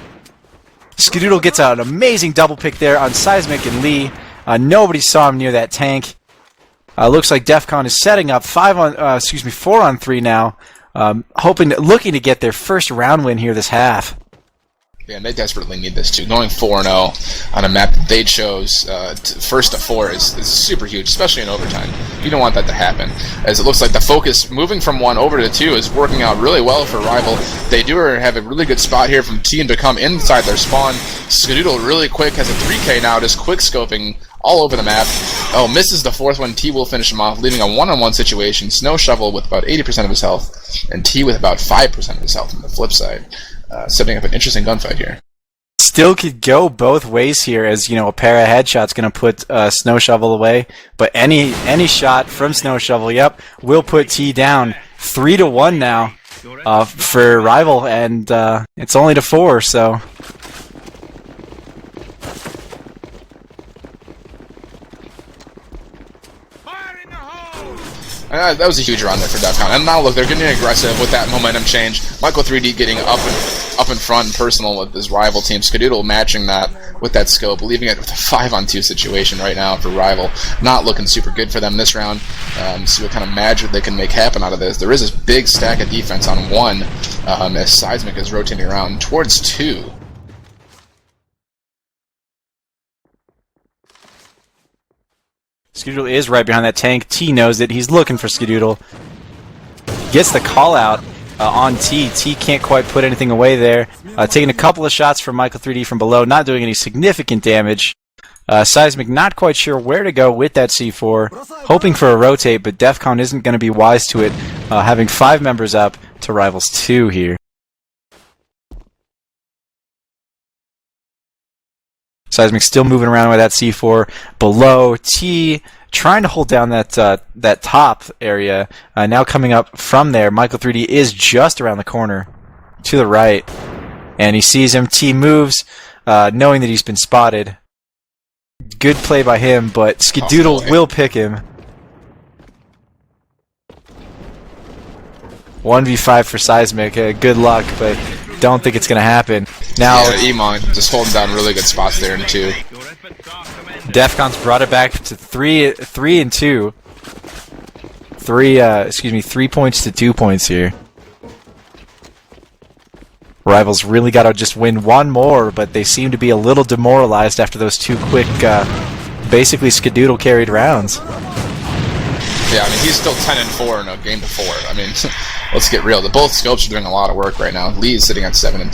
Skadoodle gets out an amazing double pick there on Seismic and Lee. Nobody saw him near that tank. Looks like Defcon is setting up 4-on-3 now, looking to get their first round win here this half. Yeah, and they desperately need this too. Going 4-0 on a map that they chose first to 4 is super huge, especially in overtime. You don't want that to happen, as it looks like the focus moving from 1 over to 2 is working out really well for Rival. They do have a really good spot here from T and Become inside their spawn. Skadoodle really quick has a 3K now, just quick scoping all over the map. Oh, misses the 4th one. T will finish him off, leaving a 1-on-1 situation. Snow Shovel with about 80% of his health, and T with about 5% of his health on the flip side. Setting up an interesting gunfight here. still could go both ways here, as a pair of headshots going to put Snow Shovel away. But any shot from Snow Shovel, will put T down. 3-1 now for Rival, and it's only to 4. So. That was a huge run there for Defcon. And now look, they're getting aggressive with that momentum change. Michael 3D getting up in front and personal with his Rival team. Skadoodle matching that with that scope, leaving it with a 5-on-2 situation right now for Rival. Not looking super good for them this round. See what kind of magic they can make happen out of this. There is this big stack of defense on 1 as Seismic is rotating around towards 2. Skadoodle is right behind that tank. T knows it. He's looking for Skadoodle. Gets the call out on T. T can't quite put anything away there. Taking a couple of shots from Michael 3D from below, not doing any significant damage. Seismic not quite sure where to go with that C4. Hoping for a rotate, but Defcon isn't going to be wise to it. Having 5 members up to Rivals 2 here. Seismic still moving around with that C4 below. T trying to hold down that top area. Now coming up from there, Michael 3D is just around the corner to the right, and he sees him. T moves, knowing that he's been spotted. Good play by him, but Skadoodle will pick him. 1v5 for Seismic. Good luck, but don't think it's going to happen. Now, Emon just holding down really good spots there in 2. Defcon's brought it back to 3 and 2. 3 points to 2 points here. Rivals really got to just win 1 more, but they seem to be a little demoralized after those 2 quick, basically Skadoodle carried rounds. Yeah, I mean, he's still 10-4 in a game to 4. I mean, let's get real. Both scopes are doing a lot of work right now. Lee is sitting at 7-3.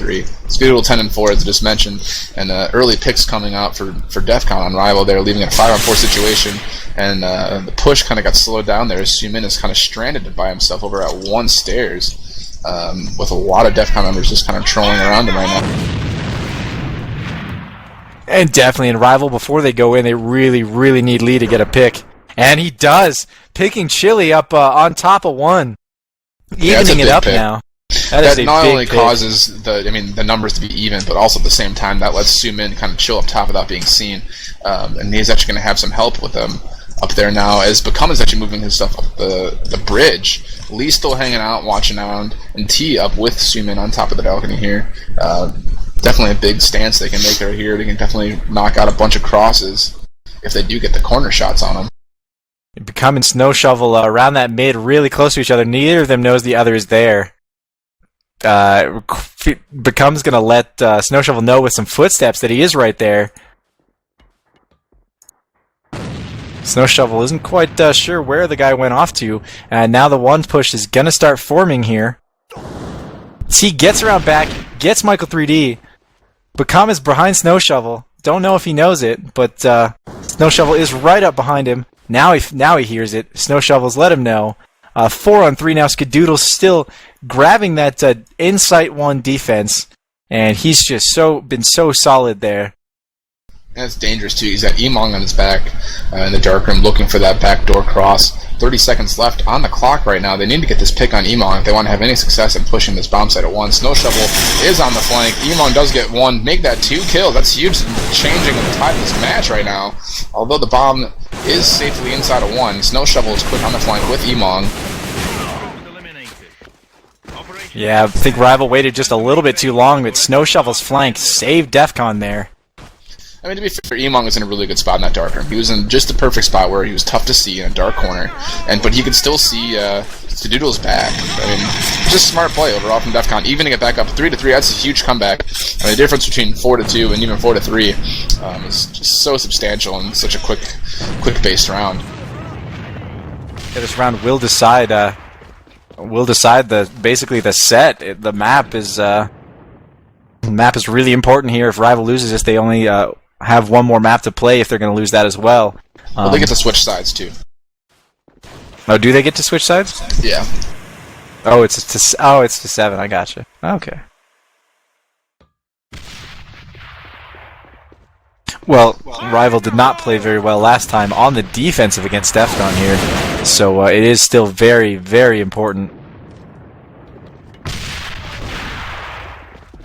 Skadoodle 10-4, as I just mentioned, and early picks coming out for Defcon on Rival. They're leaving it a 5-on-4 situation, and the push kind of got slowed down there. Sumin is kind of stranded by himself over at 1 stairs, with a lot of Defcon members just kind of trolling around him right now. And definitely in Rival, before they go in, they really, really need Lee to get a pick. And he does, picking Chili up on top of 1, evening it up pick. Now. That not only causes the numbers to be even, but also at the same time that lets Sumin kind of chill up top without being seen. And he's actually going to have some help with them up there now, as BeCome is actually moving his stuff up the bridge. Lee's still hanging out, watching around, and T up with Sumin on top of the balcony here. Definitely a big stance they can make right here. They can definitely knock out a bunch of crosses if they do get the corner shots on them. BeCome and Snow Shovel around that mid, really close to each other. Neither of them knows the other is there. BeCome's going to let Snow Shovel know with some footsteps that he is right there. Snow Shovel isn't quite sure where the guy went off to, and now the 1 push is going to start forming here. T gets around back, gets Michael 3D. BeCome is behind Snow Shovel. Don't know if he knows it, but Snow Shovel is right up behind him. Now he hears it. Snow Shovel's let him know. 4-on-3 now. Skadoodle's still grabbing that Insight 1 defense, and he's just been so solid there. That's dangerous too. He's got Emong on his back in the dark room looking for that backdoor cross. 30 seconds left on the clock right now. They need to get this pick on Emong if they want to have any success in pushing this bomb site at 1. Snow Shovel is on the flank. Emong does get 1. Make that 2 kills. That's huge, changing the tide of this match right now. Although the bomb is safely inside of 1, Snow Shovel is quick on the flank with Emong. Yeah, I think Rival waited just a little bit too long, but Snow Shovel's flank saved Defcon there. I mean, to be fair, Emong was in a really good spot in that dark room. He was in just the perfect spot where he was tough to see in a dark corner, but he could still see Skadoodle's back. I mean, just smart play overall from Defcon. Evening it back up 3-3, that's a huge comeback. I mean, the difference between 4-2 and even 4-3 is just so substantial in such a quick-based round. Yeah, this round will decide basically the set. The map is really important here. If Rival loses this, they only have 1 more map to play if they're going to lose that as well. Well, they get to switch sides too. Oh, do they get to switch sides? Yeah. Oh, it's to 7. I gotcha. Okay. Well, Rival did not play very well last time on the defensive against Defcon here, so it is still very, very important.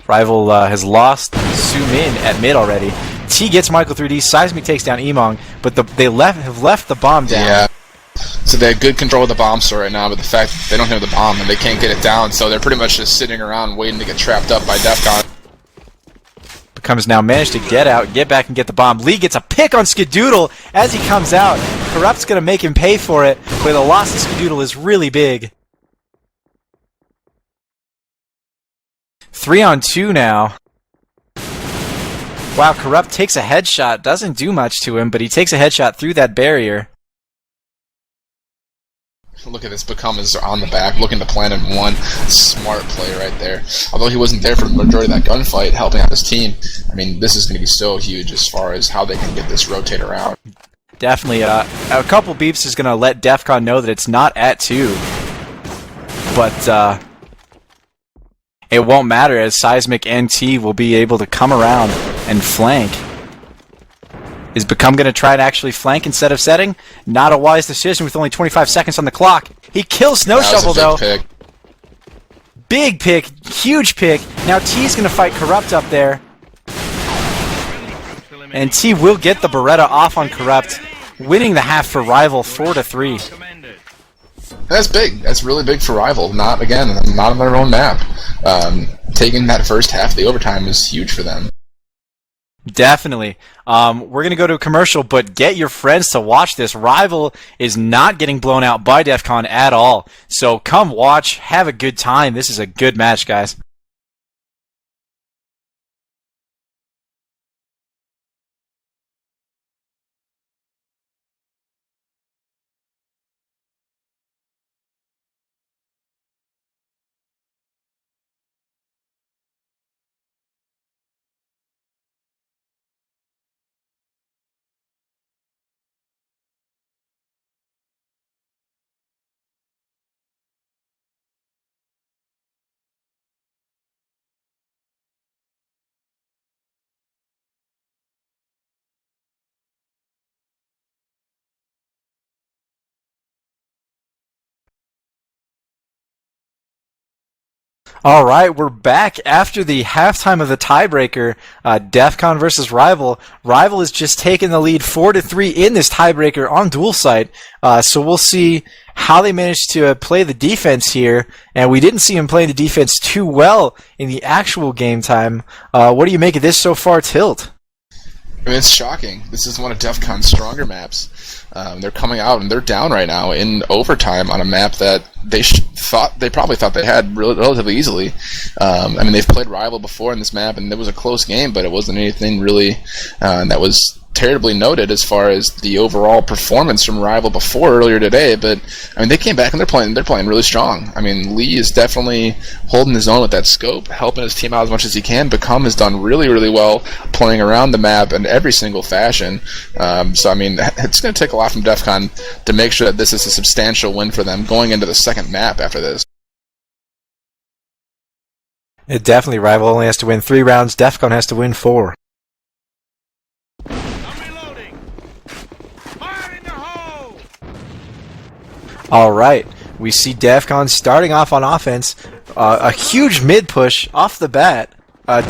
Rival has lost Su Min at mid already. T gets Michael 3D, Seismic takes down Emong, but they have left the bomb down. Yeah. So they have good control of the bomb store right now, but the fact that they don't have the bomb and they can't get it down, so they're pretty much just sitting around waiting to get trapped up by Defcon. Becomes now managed to get out, get back and get the bomb. Lee gets a pick on Skadoodle as he comes out. Corrupt's going to make him pay for it, but the loss of Skadoodle is really big. 3-on-2 now. Wow, Corrupt takes a headshot. Doesn't do much to him, but he takes a headshot through that barrier. Look at this, Become is on the back, looking to plant in one. Smart play right there. Although he wasn't there for the majority of that gunfight, helping out his team, I mean, this is going to be so huge as far as how they can get this rotate around. Definitely. A couple beeps is going to let Defcon know that it's not at 2. But it won't matter as Seismic and T will be able to come around and flank. Is Become going to try and actually flank instead of setting? Not a wise decision with only 25 seconds on the clock. He kills Snow Shovel, though. Pick. Big pick. Huge pick. Now T's going to fight Corrupt up there. And T will get the Beretta off on Corrupt, winning the half for Rival 4-3. That's big. That's really big for Rival. Not on their own map. Taking that first half of the overtime is huge for them. Definitely. We're going to go to a commercial, but get your friends to watch this. Rival is not getting blown out by Defcon at all. So come watch, have a good time. This is a good match, guys. All right, we're back after the halftime of the tiebreaker. Defcon versus Rival. Rival is just taking the lead 4-3 in this tiebreaker on dual site. So we'll see how they manage to play the defense here. And we didn't see him playing the defense too well in the actual game time. What do you make of this so far, Tilt? I mean, it's shocking. This is one of Defcon's stronger maps. They're coming out and they're down right now in overtime on a map that they probably thought they had relatively easily. I mean, they've played Rival before in this map, and it was a close game, but it wasn't anything really that was terribly noted as far as the overall performance from Rival before earlier today. But I mean, they came back and they're playing really strong. I mean, Lee is definitely holding his own with that scope, helping his team out as much as he can. Become has done really, really well playing around the map in every single fashion. So I mean, it's going to take a lot from Defcon to make sure that this is a substantial win for them going into the second map after this. It definitely. Rival only has to win 3 rounds. Defcon has to win 4. Alright, we see Defcon starting off on offense. A huge mid push off the bat.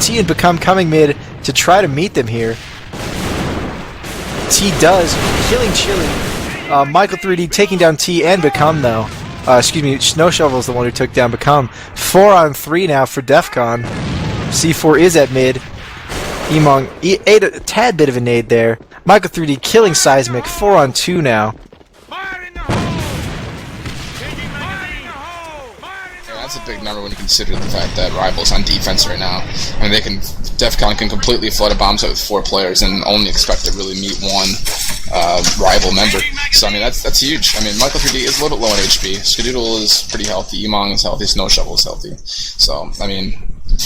T and Become coming mid to try to meet them here. T does, killing Chili. Michael 3D taking down T and Become though. Excuse me, Snow Shovel is the one who took down Become. 4-on-3 now for Defcon. C4 is at mid. Emong ate a tad bit of a nade there. Michael 3D killing Seismic. 4-on-2 now. That's a big number when you consider the fact that Rival's on defense right now. I mean, Defcon can completely flood a bomb site with 4 players and only expect to really meet one Rival member. So I mean, that's huge. I mean, Michael 3D is a little bit low in HP. Skadoodle is pretty healthy. Emong is healthy. Snow Shovel is healthy. So I mean,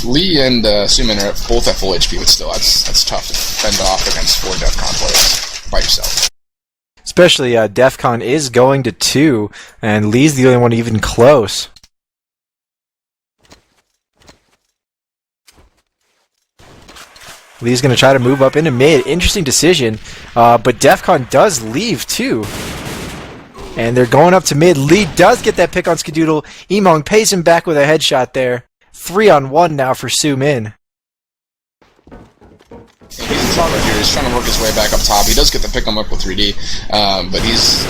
Lee and Sumin are both at full HP, but still, that's tough to fend off against 4 Defcon players by yourself. Especially Defcon is going to 2, and Lee's the only one even close. Lee's going to try to move up into mid. Interesting decision, but Defcon does leave too. And they're going up to mid. Lee does get that pick on Skadoodle. Emong pays him back with a headshot there. 3-on-1 now for Su Min. He's trying to work his way back up top. He does get the pick him up with 3D, but he's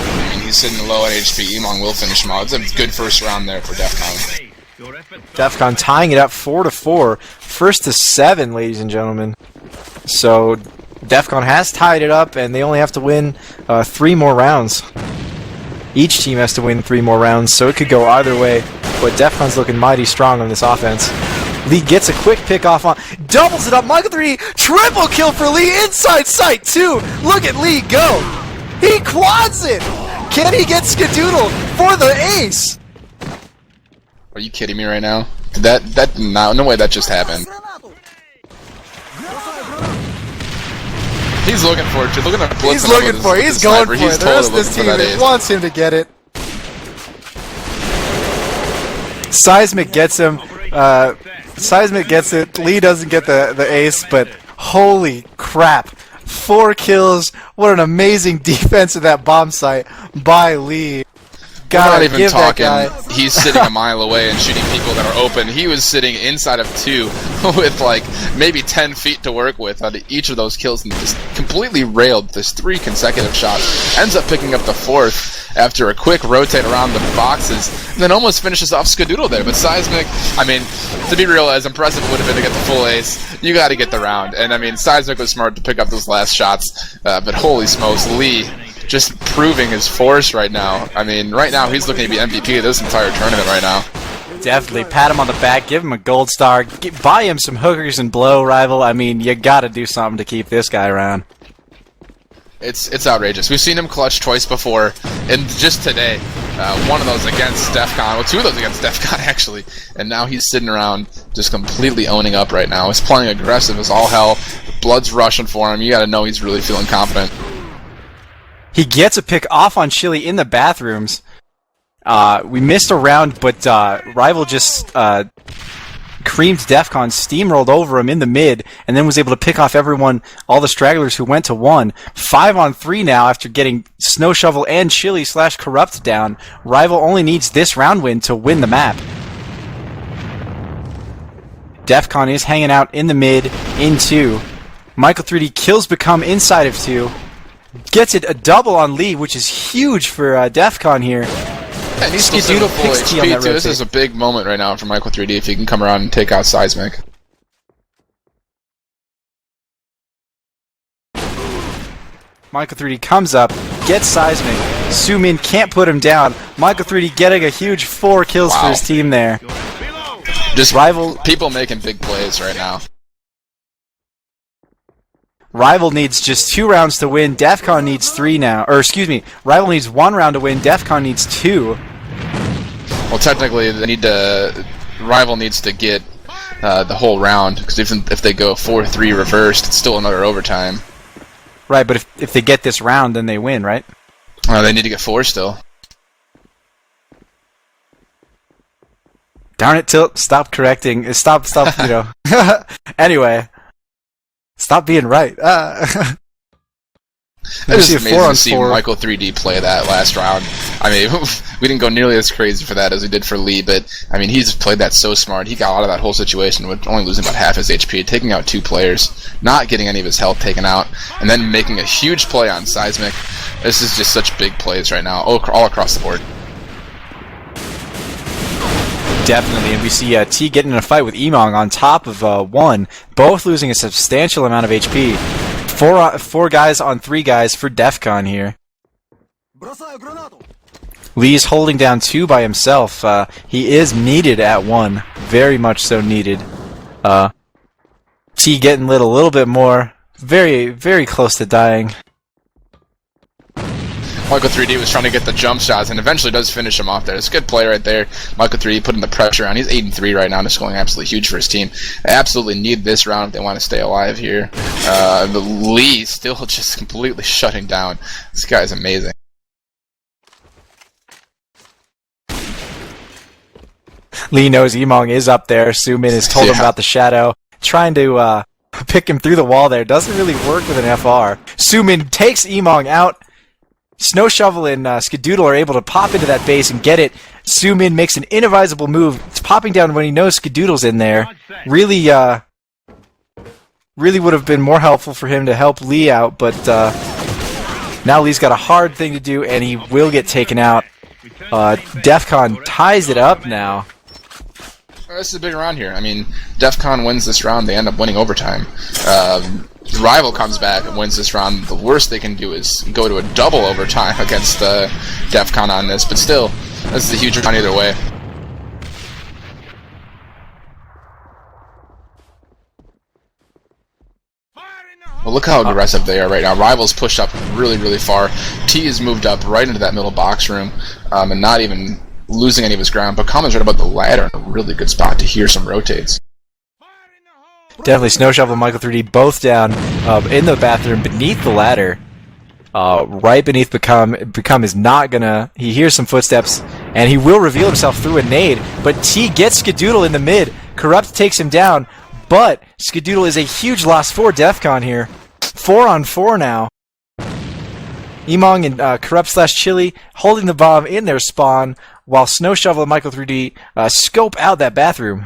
sitting low at HP. Emong will finish him out. It's a good first round there for Defcon. Defcon tying it up 4-4. First to 7, ladies and gentlemen. So Defcon has tied it up, and they only have to win 3 more rounds. Each team has to win 3 more rounds, so it could go either way. But Defcon's looking mighty strong on this offense. Lee gets a quick pick off on, doubles it up. Michael 3D, triple kill for Lee inside sight too. Look at Lee go. He quads it. Can he get Skadoodle for the ace? Are you kidding me right now? No way that just happened. He's looking for it. Look at the blitz. He's looking for it. He's going for it. The rest of this team wants him to get it. Seismic gets him. Seismic gets it. Lee doesn't get the ace, but holy crap. 4 kills. What an amazing defense of that bomb site by Lee. We're not even talking. He's sitting a mile away and shooting people that are open. He was sitting inside of 2 with like maybe 10 feet to work with on each of those kills and just completely railed this 3 consecutive shots. Ends up picking up the 4th after a quick rotate around the boxes and then almost finishes off Skadoodle there. But Seismic, I mean, to be real, as impressive it would have been to get the full ace, you got to get the round. And I mean, Seismic was smart to pick up those last shots, but holy smokes, Lee just proving his force right now. I mean, right now he's looking to be MVP of this entire tournament right now. Definitely. Pat him on the back, give him a gold star, buy him some hookers and blow, Rival. I mean, you gotta do something to keep this guy around. It's outrageous. We've seen him clutch twice before, and just today, one of those against Defcon, well, 2 of those against Defcon actually, and now he's sitting around just completely owning up right now. He's playing aggressive as all hell. Blood's rushing for him. You gotta know he's really feeling confident. He gets a pick off on Chili in the bathrooms. We missed a round, but Rival just creamed Defcon, steamrolled over him in the mid, and then was able to pick off everyone, all the stragglers who went to 1. 5-on-3 now after getting Snow Shovel and Chili / Corrupt down. Rival only needs this round win to win the map. Defcon is hanging out in the mid, in 2. Michael 3D kills Become inside of 2. Gets it a double on Lee, which is huge for Defcon here. And he's still full HP too. This is a big moment right now for Michael 3D if he can come around and take out Seismic. Michael 3D comes up, gets Seismic. Su Min can't put him down. Michael 3D getting a huge 4 kills for his team there. Just people making big plays right now. Rival needs just 2 rounds to win. Defcon needs 3 now. Or, excuse me, Rival needs 1 round to win. Defcon needs 2. Well, technically, Rival needs to get the whole round, because if they go 4-3 reversed, it's still another overtime. Right, but if they get this round, then they win, right? They need to get 4 still. Darn it, Tilt. Stop correcting. Stop, you know. Anyway. Stop being right. It was amazing to see Michael 3D play that last round. I mean, we didn't go nearly as crazy for that as we did for Lee, but I mean, he's played that so smart. He got out of that whole situation with only losing about half his HP, taking out 2 players, not getting any of his health taken out, and then making a huge play on Seismic. This is just such big plays right now, all across the board. Definitely, and we see T getting in a fight with Emong on top of 1, both losing a substantial amount of HP. 4 guys on 3 guys for Defcon here. Lee's holding down 2 by himself. He is needed at 1, very much so needed. T getting lit a little bit more, very, very close to dying. Michael 3D was trying to get the jump shots and eventually does finish him off there. It's a good play right there. Michael 3D putting the pressure on. He's 8-3 right now and it's going absolutely huge for his team. They absolutely need this round if they want to stay alive here. The Lee still just completely shutting down. This guy is amazing. Lee knows Emong is up there. Su Min has told him about the shadow. Trying to pick him through the wall there. Doesn't really work with an FR. Sumin takes Emong out. Snow Shovel and Skadoodle are able to pop into that base and get it. Sumin makes an inadvisable move. It's popping down when he knows Skadoodle's in there. Really would have been more helpful for him to help Lee out, but now Lee's got a hard thing to do, and he will get taken out. Defcon ties it up now. This is a big round here. I mean, Defcon wins this round, they end up winning overtime. Rival comes back and wins this round. The worst they can do is go to a double overtime against Defcon on this, but still, this is a huge round either way. Well, look how aggressive they are right now. Rival's pushed up really, really far. T is moved up right into that middle box room, and not even losing any of his ground. But Common's right about the ladder in a really good spot to hear some rotates. Definitely Snow Shovel and Michael 3D both down in the bathroom beneath the ladder. Right beneath Become is not gonna... He hears some footsteps, and he will reveal himself through a nade, but T gets Skadoodle in the mid. Corrupt takes him down, but Skadoodle is a huge loss for Defcon here. 4-on-4 now. Emong and Corrupt/Chili holding the bomb in their spawn, while Snow Shovel and Michael 3D scope out that bathroom.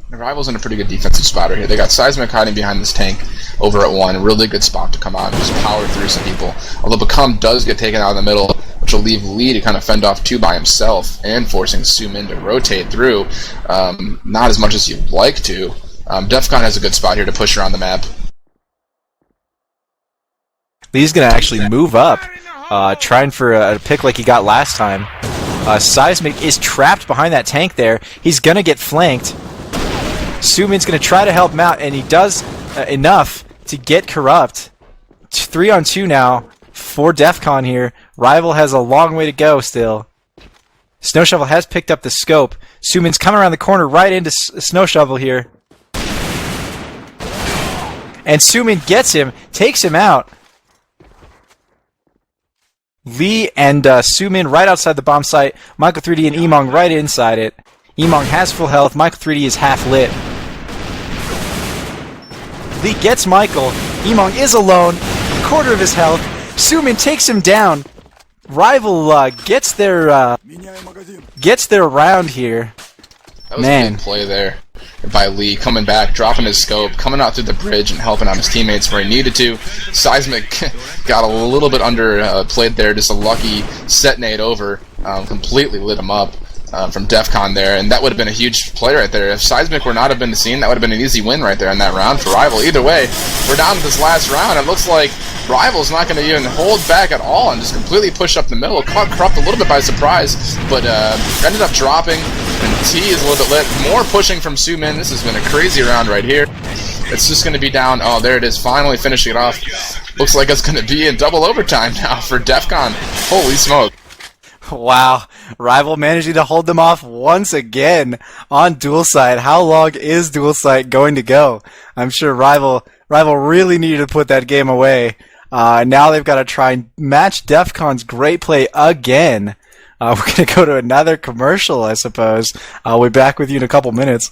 The Rival's in a pretty good defensive spot right here. They got Seismic hiding behind this tank over at 1. A really good spot to come out and just power through some people. Although Become does get taken out in the middle, which will leave Lee to kind of fend off 2 by himself and forcing Sumin to rotate through. Not as much as you'd like to. Defcon has a good spot here to push around the map. Lee's going to actually move up, trying for a pick like he got last time. Seismic is trapped behind that tank there. He's going to get flanked. Sumin's going to try to help him out, and he does enough to get Corrupt. 3-on-2 now for Defcon here. Rival has a long way to go still. Snow Shovel has picked up the scope. Sumin's coming around the corner right into Snow Shovel here. And Sumin gets him, takes him out. Lee and Sumin right outside the bomb site. Michael 3D and Emong right inside it. Emong has full health. Michael 3D is half lit. Lee gets Michael. Emong is alone. A quarter of his health. Sumin takes him down. Rival gets their round here. That was a good play there by Lee, coming back, dropping his scope, coming out through the bridge and helping out his teammates where he needed to. Seismic got a little bit underplayed there, just a lucky set nade over, completely lit him up from Defcon there, and that would have been a huge play right there. If Seismic were not have been seen, that would have been an easy win right there in that round for Rival. Either way, we're down to this last round. It looks like Rival's not going to even hold back at all and just completely push up the middle. Caught Corrupt a little bit by surprise, but ended up dropping, and T is a little bit lit. More pushing from Sumin. This has been a crazy round right here. It's just going to be down. Oh, there it is, finally finishing it off. Looks like it's going to be in double overtime now for Defcon. Holy smoke. Wow, Rival managing to hold them off once again on dual side. How long is dual side going to go? I'm sure Rival really needed to put that game away. Now they've got to try and match Defcon's great play again. We're going to go to another commercial, I suppose. I'll be back with you in a couple minutes.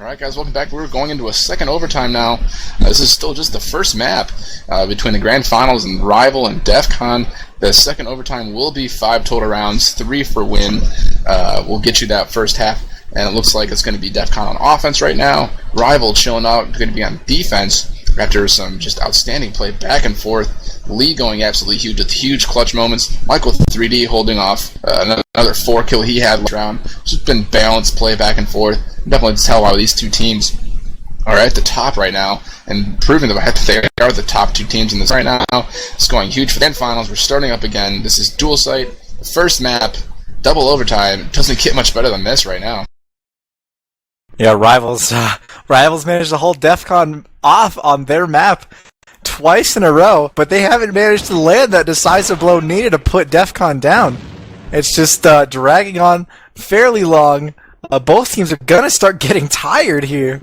Alright guys, welcome back. We're going into a second overtime now. This is still just the first map between the Grand Finals and Rival and Defcon. The second overtime will be 5 total rounds, 3 for win. We'll get you that first half, and it looks like it's going to be Defcon on offense right now. Rival chilling out, going to be on defense after some just outstanding play back and forth. Lee going absolutely huge with huge clutch moments. Michael 3D holding off another 4 kill he had last round. Just been balanced play back and forth. Definitely tell why these two teams are at the top right now and proving that they are the top 2 teams in this right now. It's going huge for the Grand Finals. We're starting up again. This is dual site, first map, double overtime. It doesn't get much better than this right now. Yeah, Rivals managed to hold Defcon off on their map twice in a row, but they haven't managed to land that decisive blow needed to put Defcon down. It's just dragging on fairly long. Both teams are going to start getting tired here.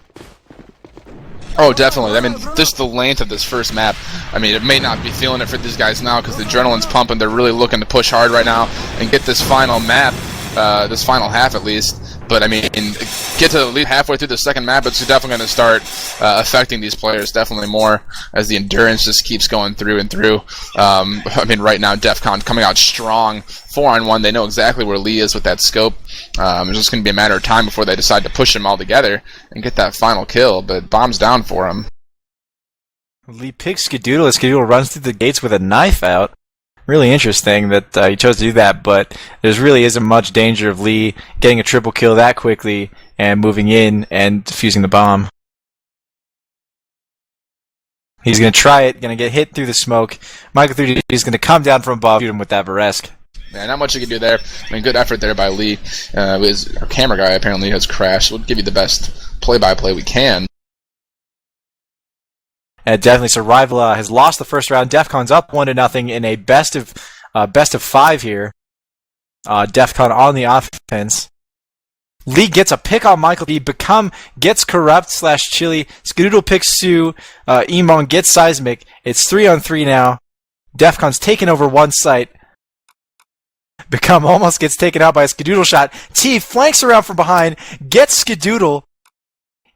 Oh, definitely. I mean, just the length of this first map. I mean, it may not be feeling it for these guys now because the adrenaline's pumping. They're really looking to push hard right now and get this final map, this final half at least. But, I mean, get to at least halfway through the second map, it's definitely going to start affecting these players definitely more as the endurance just keeps going through and through. I mean, right now, Defcon coming out strong, 4-on-1. They know exactly where Lee is with that scope. It's just going to be a matter of time before they decide to push him all together and get that final kill, but bomb's down for him. Lee picks Skadoodle as Skadoodle runs through the gates with a knife out. Really interesting that he chose to do that, but there really isn't much danger of Lee getting a triple kill that quickly and moving in and defusing the bomb. He's going to try it, going to get hit through the smoke. Michael 3D is going to come down from above, shoot him with that Varesk. Yeah, not much you can do there. I mean, good effort there by Lee. Our camera guy apparently has crashed. We'll give you the best play-by-play we can. Definitely, so Rival has lost the first round. Defcon's up 1-0 in a best of 5 here. Defcon on the offense. Lee gets a pick on Michael. He gets corrupt / chili. Skadoodle picks Sue. Emong gets seismic. It's 3-on-3 now. Defcon's taken over one site. Become almost gets taken out by a Skadoodle shot. T flanks around from behind, gets Skadoodle.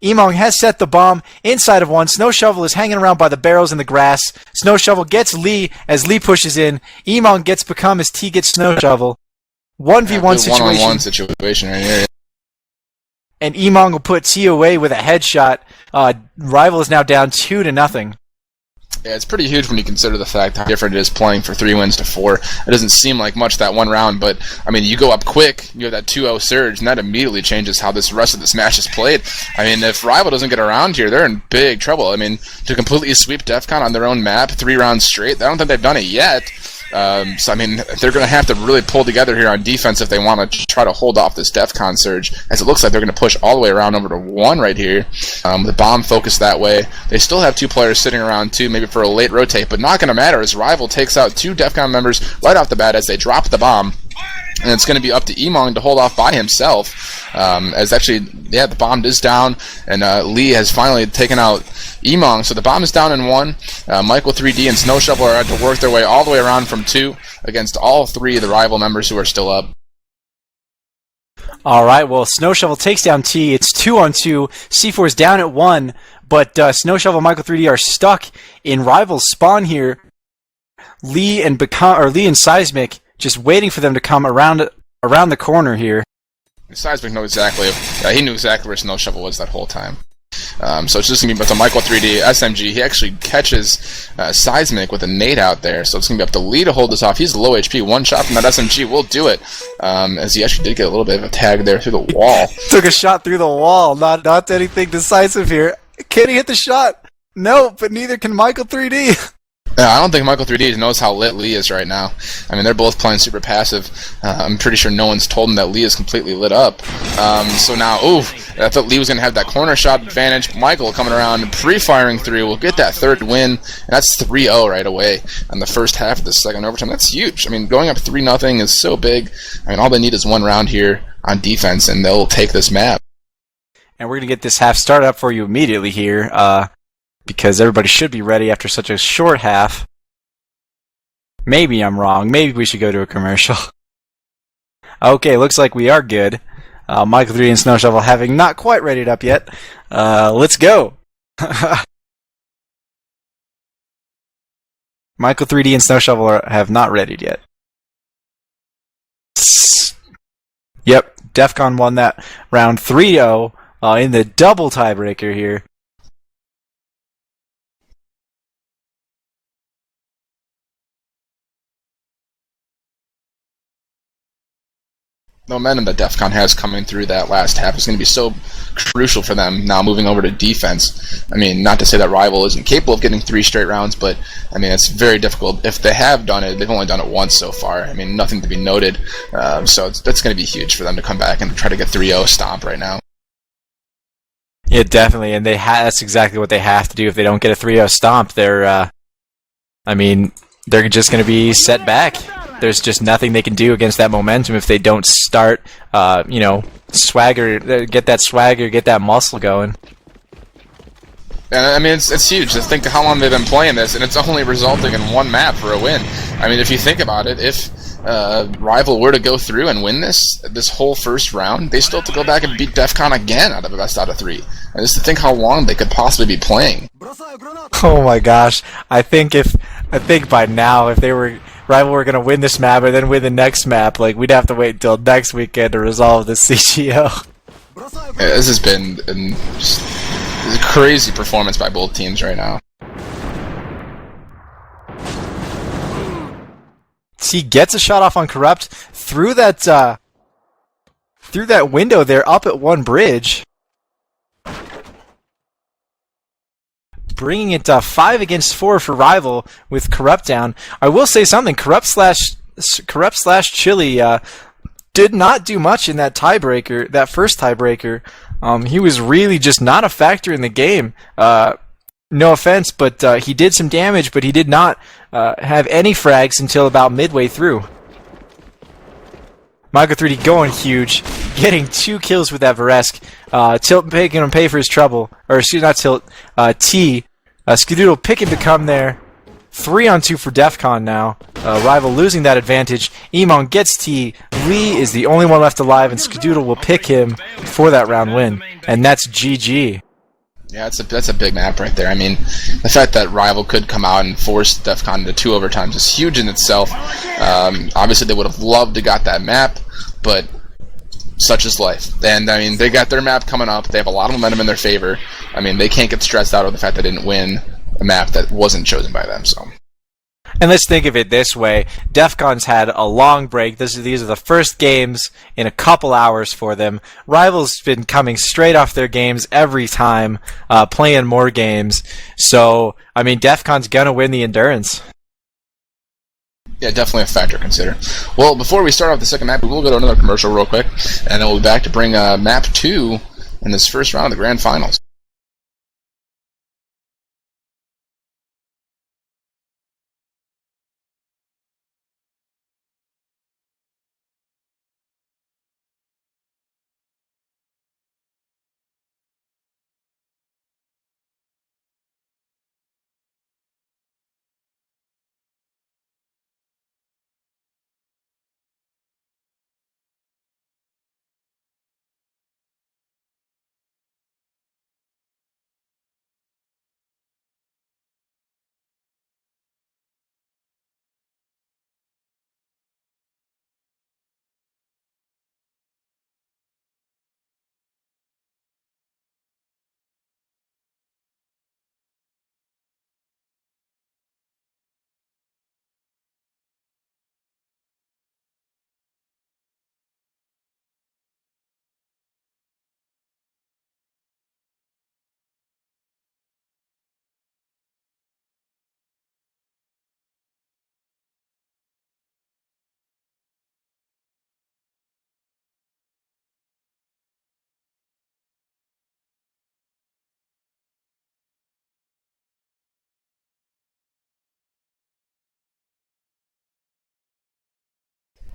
Emong has set the bomb inside of one. Snow Shovel is hanging around by the barrels in the grass. Snow Shovel gets Lee as Lee pushes in. Emong gets Become as T gets Snow Shovel. 1v1 situation. One-on-one situation right here. And Emong will put T away with a headshot. Rival is now down 2-0. Yeah, it's pretty huge when you consider the fact how different it is playing for 3 wins to 4. It doesn't seem like much that one round, but, I mean, you go up quick, you have that 2-0 surge, and that immediately changes how this rest of this match is played. I mean, if Rival doesn't get around here, they're in big trouble. I mean, to completely sweep Defcon on their own map 3 rounds straight, I don't think they've done it yet. So, I mean, they're going to have to really pull together here on defense if they want to try to hold off this Defcon surge, as it looks like they're going to push all the way around over to 1 right here. The bomb focused that way. They still have 2 players sitting around, too, maybe for a late rotate, but not going to matter as Rival takes out 2 Defcon members right off the bat as they drop the bomb. And it's going to be up to Emong to hold off by himself. As actually, yeah, the bomb is down, and Lee has finally taken out Emong. So the bomb is down in 1. Michael 3D and Snow Shovel are had to work their way all the way around from 2 against all 3 of the Rival members who are still up. All right, well, Snow Shovel takes down T. It's 2-on-2. C4 is down at 1, but Snow Shovel and Michael 3D are stuck in Rival's spawn here. Lee and Seismic just waiting for them to come around the corner here. Seismic knows exactly. He knew exactly where Snow Shovel was that whole time. So it's just going to be up to Michael 3D, SMG. He actually catches Seismic with a nade out there, so it's going to be up to Lee to hold this off. He's low HP. One shot from that SMG will do it, as he actually did get a little bit of a tag there through the wall. Took a shot through the wall. Not anything decisive here. Can he hit the shot? No, but neither can Michael 3D. I don't think Michael 3D knows how lit Lee is right now. I mean, they're both playing super passive. I'm pretty sure no one's told him that Lee is completely lit up. So now, I thought Lee was going to have that corner shot advantage. Michael coming around, pre-firing through, will get that 3rd win, and that's 3-0 right away in the first half of the second overtime. That's huge. I mean, going up 3-0 is so big. I mean, all they need is 1 round here on defense, and they'll take this map. And we're going to get this half started up for you immediately here. Because everybody should be ready after such a short half. Maybe I'm wrong. Maybe we should go to a commercial. Okay, looks like we are good. Michael 3D and Snow Shovel having not quite readied up yet. Let's go! Michael 3D and Snow Shovel have not readied yet. Yep, Defcon won that round 3-0 in the double tiebreaker here. The momentum that Defcon has coming through that last half is going to be so crucial for them now moving over to defense. I mean, not to say that Rival isn't capable of getting 3 straight rounds, but I mean, it's very difficult. If they have done it, they've only done it once so far. I mean, nothing to be noted. So that's going to be huge for them to come back and try to get 3-0 stomp right now. Yeah, definitely, and that's exactly what they have to do. If they don't get a 3-0 stomp, they're just going to be set back. There's just nothing they can do against that momentum if they don't start, swagger, get that muscle going. And I mean, it's huge. Just think how long they've been playing this, and it's only resulting in one map for a win. I mean, if you think about it, if Rival were to go through and win this whole first round, they still have to go back and beat Defcon again out of a best out of 3. And just to think how long they could possibly be playing. Oh my gosh! I think by now, if Rival were going to win this map and then win the next map, like, we'd have to wait until next weekend to resolve the CGO. Yeah, this has been just a crazy performance by both teams right now. He gets a shot off on Corrupt through that window there up at one bridge. Bringing it 5 against 4 for Rival with Corrupt down. I will say something. Corrupt slash Chili did not do much in that tiebreaker, that first tiebreaker. He was really just not a factor in the game. No offense, but he did some damage, but he did not have any frags until about midway through. Michael 3D going huge, getting 2 kills with that Varesk. Tilt making him pay for his trouble. Or, excuse me, not Tilt, T. Skadoodle picking to come there. 3-on-2 for Defcon now. Rival losing that advantage. Emon gets T. Lee is the only one left alive, and Skadoodle will pick him for that round win. And that's GG. Yeah, that's a big map right there. I mean, the fact that Rival could come out and force Defcon into 2 overtimes is huge in itself. Obviously, they would have loved to got that map, but such is life. And, I mean, they got their map coming up. They have a lot of momentum in their favor. I mean, they can't get stressed out over the fact they didn't win a map that wasn't chosen by them. So. And let's think of it this way. Defcon's had a long break. These are the first games in a couple hours for them. Rival's been coming straight off their games every time, playing more games. So, I mean, Defcon's going to win the endurance. Yeah, definitely a factor to consider. Well, before we start off the second map, we will go to another commercial real quick, and then we'll be back to bring map 2 in this first round of the Grand Finals.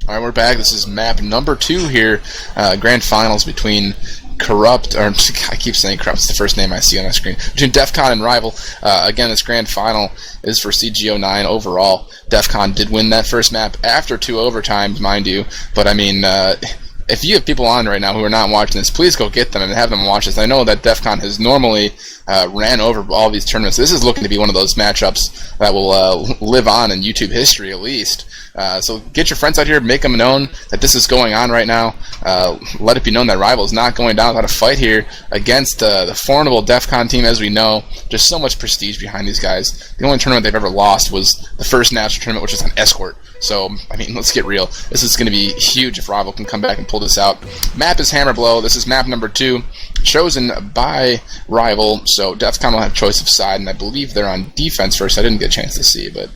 Alright, we're back. This is map number 2 here. Grand Finals between Corrupt, or I keep saying Corrupt, it's the first name I see on my screen. Between Defcon and Rival. Again, this Grand Final is for CGO 9 overall. Defcon did win that first map after 2 overtimes, mind you. But, I mean, if you have people on right now who are not watching this, please go get them and have them watch this. I know that DefCon has normally ran over all these tournaments. This is looking to be one of those matchups that will live on in YouTube history at least. So get your friends out here, make them known that this is going on right now. Let it be known that Rival is not going down without a fight here against the formidable DefCon team, as we know. Just so much prestige behind these guys. The only tournament they've ever lost was the first national tournament, which was an escort. So, I mean, let's get real. This is going to be huge if Rival can come back and pull this out. Map is Hammer Blow. This is map number 2, chosen by Rival. So DefCon will have choice of side, and I believe they're on defense first. I didn't get a chance to see, but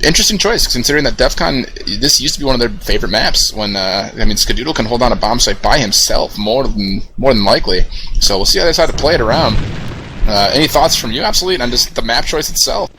interesting choice, considering that DefCon, this used to be one of their favorite maps. When I mean, Skadoodle can hold on a bomb site by himself, more than likely. So we'll see how they decide to play it around. Any thoughts from you, Absolute, on just the map choice itself?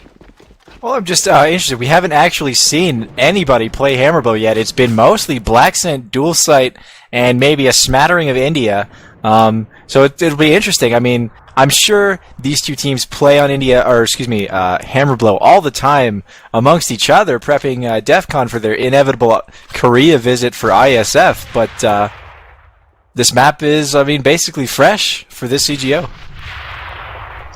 Well, I'm just interested. We haven't actually seen anybody play Hammerbow yet. It's been mostly Blackscent, Dual Sight, and maybe a smattering of India. So it'll be interesting. I mean, I'm sure these two teams play on Hammerblow all the time amongst each other, prepping DefCon for their inevitable Korea visit for IeSF. But this map is, I mean, basically fresh for this CGO.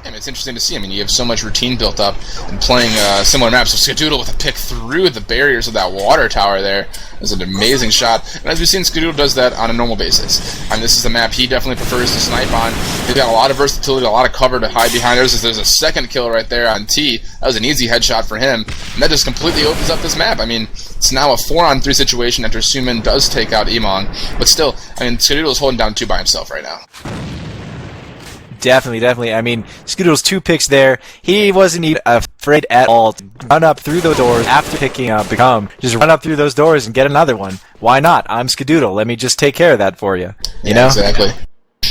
It's interesting to see. I mean, you have so much routine built up and playing similar maps. So Skadoodle with a pick through the barriers of that water tower there is an amazing shot. And as we've seen, Skadoodle does that on a normal basis. I mean, this is a map he definitely prefers to snipe on. He's got a lot of versatility, a lot of cover to hide behind. There's a second kill right there on T. That was an easy headshot for him. And that just completely opens up this map. I mean, it's now a 4-on-3 situation after Sumin does take out Emong. But still, I mean, Skadoodle is holding down 2 by himself right now. Definitely. I mean, Skadoodle's 2 picks there. He wasn't even afraid at all to run up through those doors after picking up Become. Just run up through those doors and get another one. Why not? I'm Skadoodle. Let me just take care of that for you. You know? Exactly.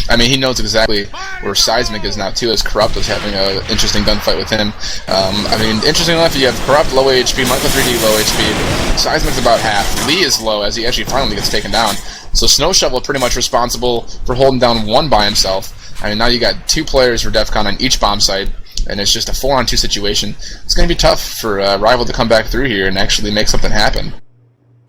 I mean, he knows exactly where Seismic is now, too, as Corrupt was having an interesting gunfight with him. I mean, interesting enough, you have Corrupt low HP, Michael 3D low HP, Seismic's about half, Lee is low as he actually finally gets taken down. So Snow Shovel pretty much responsible for holding down 1 by himself. I mean, now you got 2 players for DefCon on each bomb site, and it's just a 4-on-2 situation. It's going to be tough for Rival to come back through here and actually make something happen.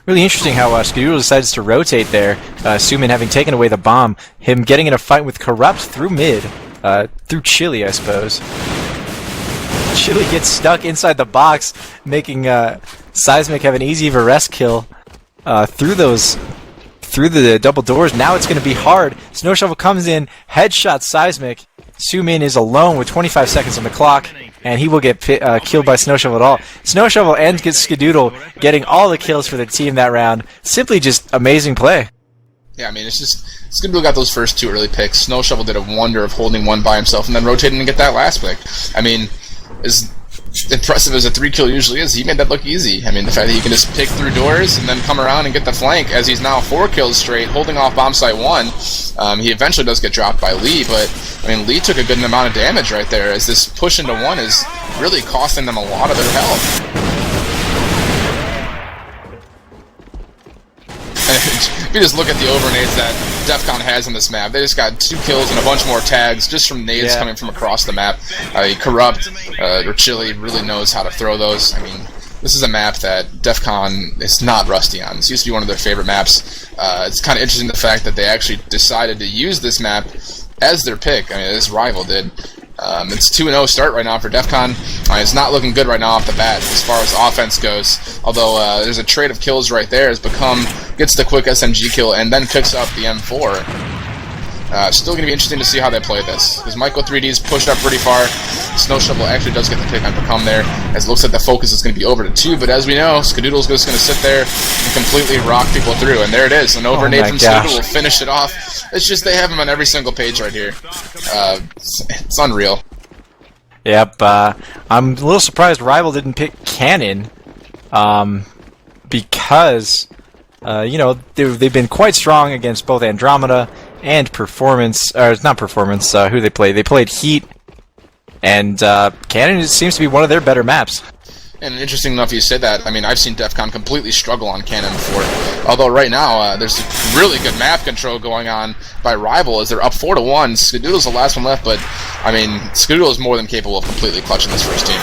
Really interesting how Skadoodle decides to rotate there, Sumin having taken away the bomb, him getting in a fight with Corrupt through mid, through Chili, I suppose. Chili gets stuck inside the box, making Seismic have an easy Varese kill through the double doors. Now it's going to be hard. Snow Shovel comes in, headshot Seismic. Sumin is alone with 25 seconds on the clock, and he will get killed by Snow Shovel at all. Snow Shovel and Skadoodle getting all the kills for their team that round. Simply just amazing play. Yeah, I mean, it's just Skadoodle got those first 2 early picks. Snow Shovel did a wonder of holding 1 by himself and then rotating and get that last pick. I mean, as impressive as a 3-kill usually is, he made that look easy. I mean, the fact that he can just pick through doors and then come around and get the flank, as he's now 4 kills straight, holding off bomb site 1. He eventually does get dropped by Lee, but I mean, Lee took a good amount of damage right there, as this push into 1 is really costing them a lot of their health. If you just look at the overnades that DefCon has on this map, they just got 2 kills and a bunch more tags just from nades coming from across the map. Corrupt or Chili really knows how to throw those. I mean, this is a map that DefCon is not rusty on. This used to be one of their favorite maps. It's kind of interesting the fact that they actually decided to use this map as their pick. I mean, this Rival did. It's 2-0 start right now for DefCon. It's not looking good right now off the bat as far as offense goes. Although there's a trade of kills right there as Become gets the quick SMG kill and then picks up the M4. Still going to be interesting to see how they play this, because Michael 3D's pushed up pretty far. Snow Shovel actually does get the pick on Become there, as it looks like the focus is going to be over to 2, but as we know, Skadoodle's just going to sit there and completely rock people through, and there it is, an overnade from Skadoodle will finish it off. It's just they have him on every single page right here. It's unreal. Yep, I'm a little surprised Rival didn't pick Cannon, because, you know, they've been quite strong against both Andromeda and Performance, or not Performance, who they played. They played Heat, and Cannon seems to be one of their better maps. And interesting enough you said that. I mean, I've seen DefCon completely struggle on Cannon before. Although right now, there's really good map control going on by Rival as they're up 4-1. Skadoodle's the last one left, but, I mean, Skadoodle is more than capable of completely clutching this first team.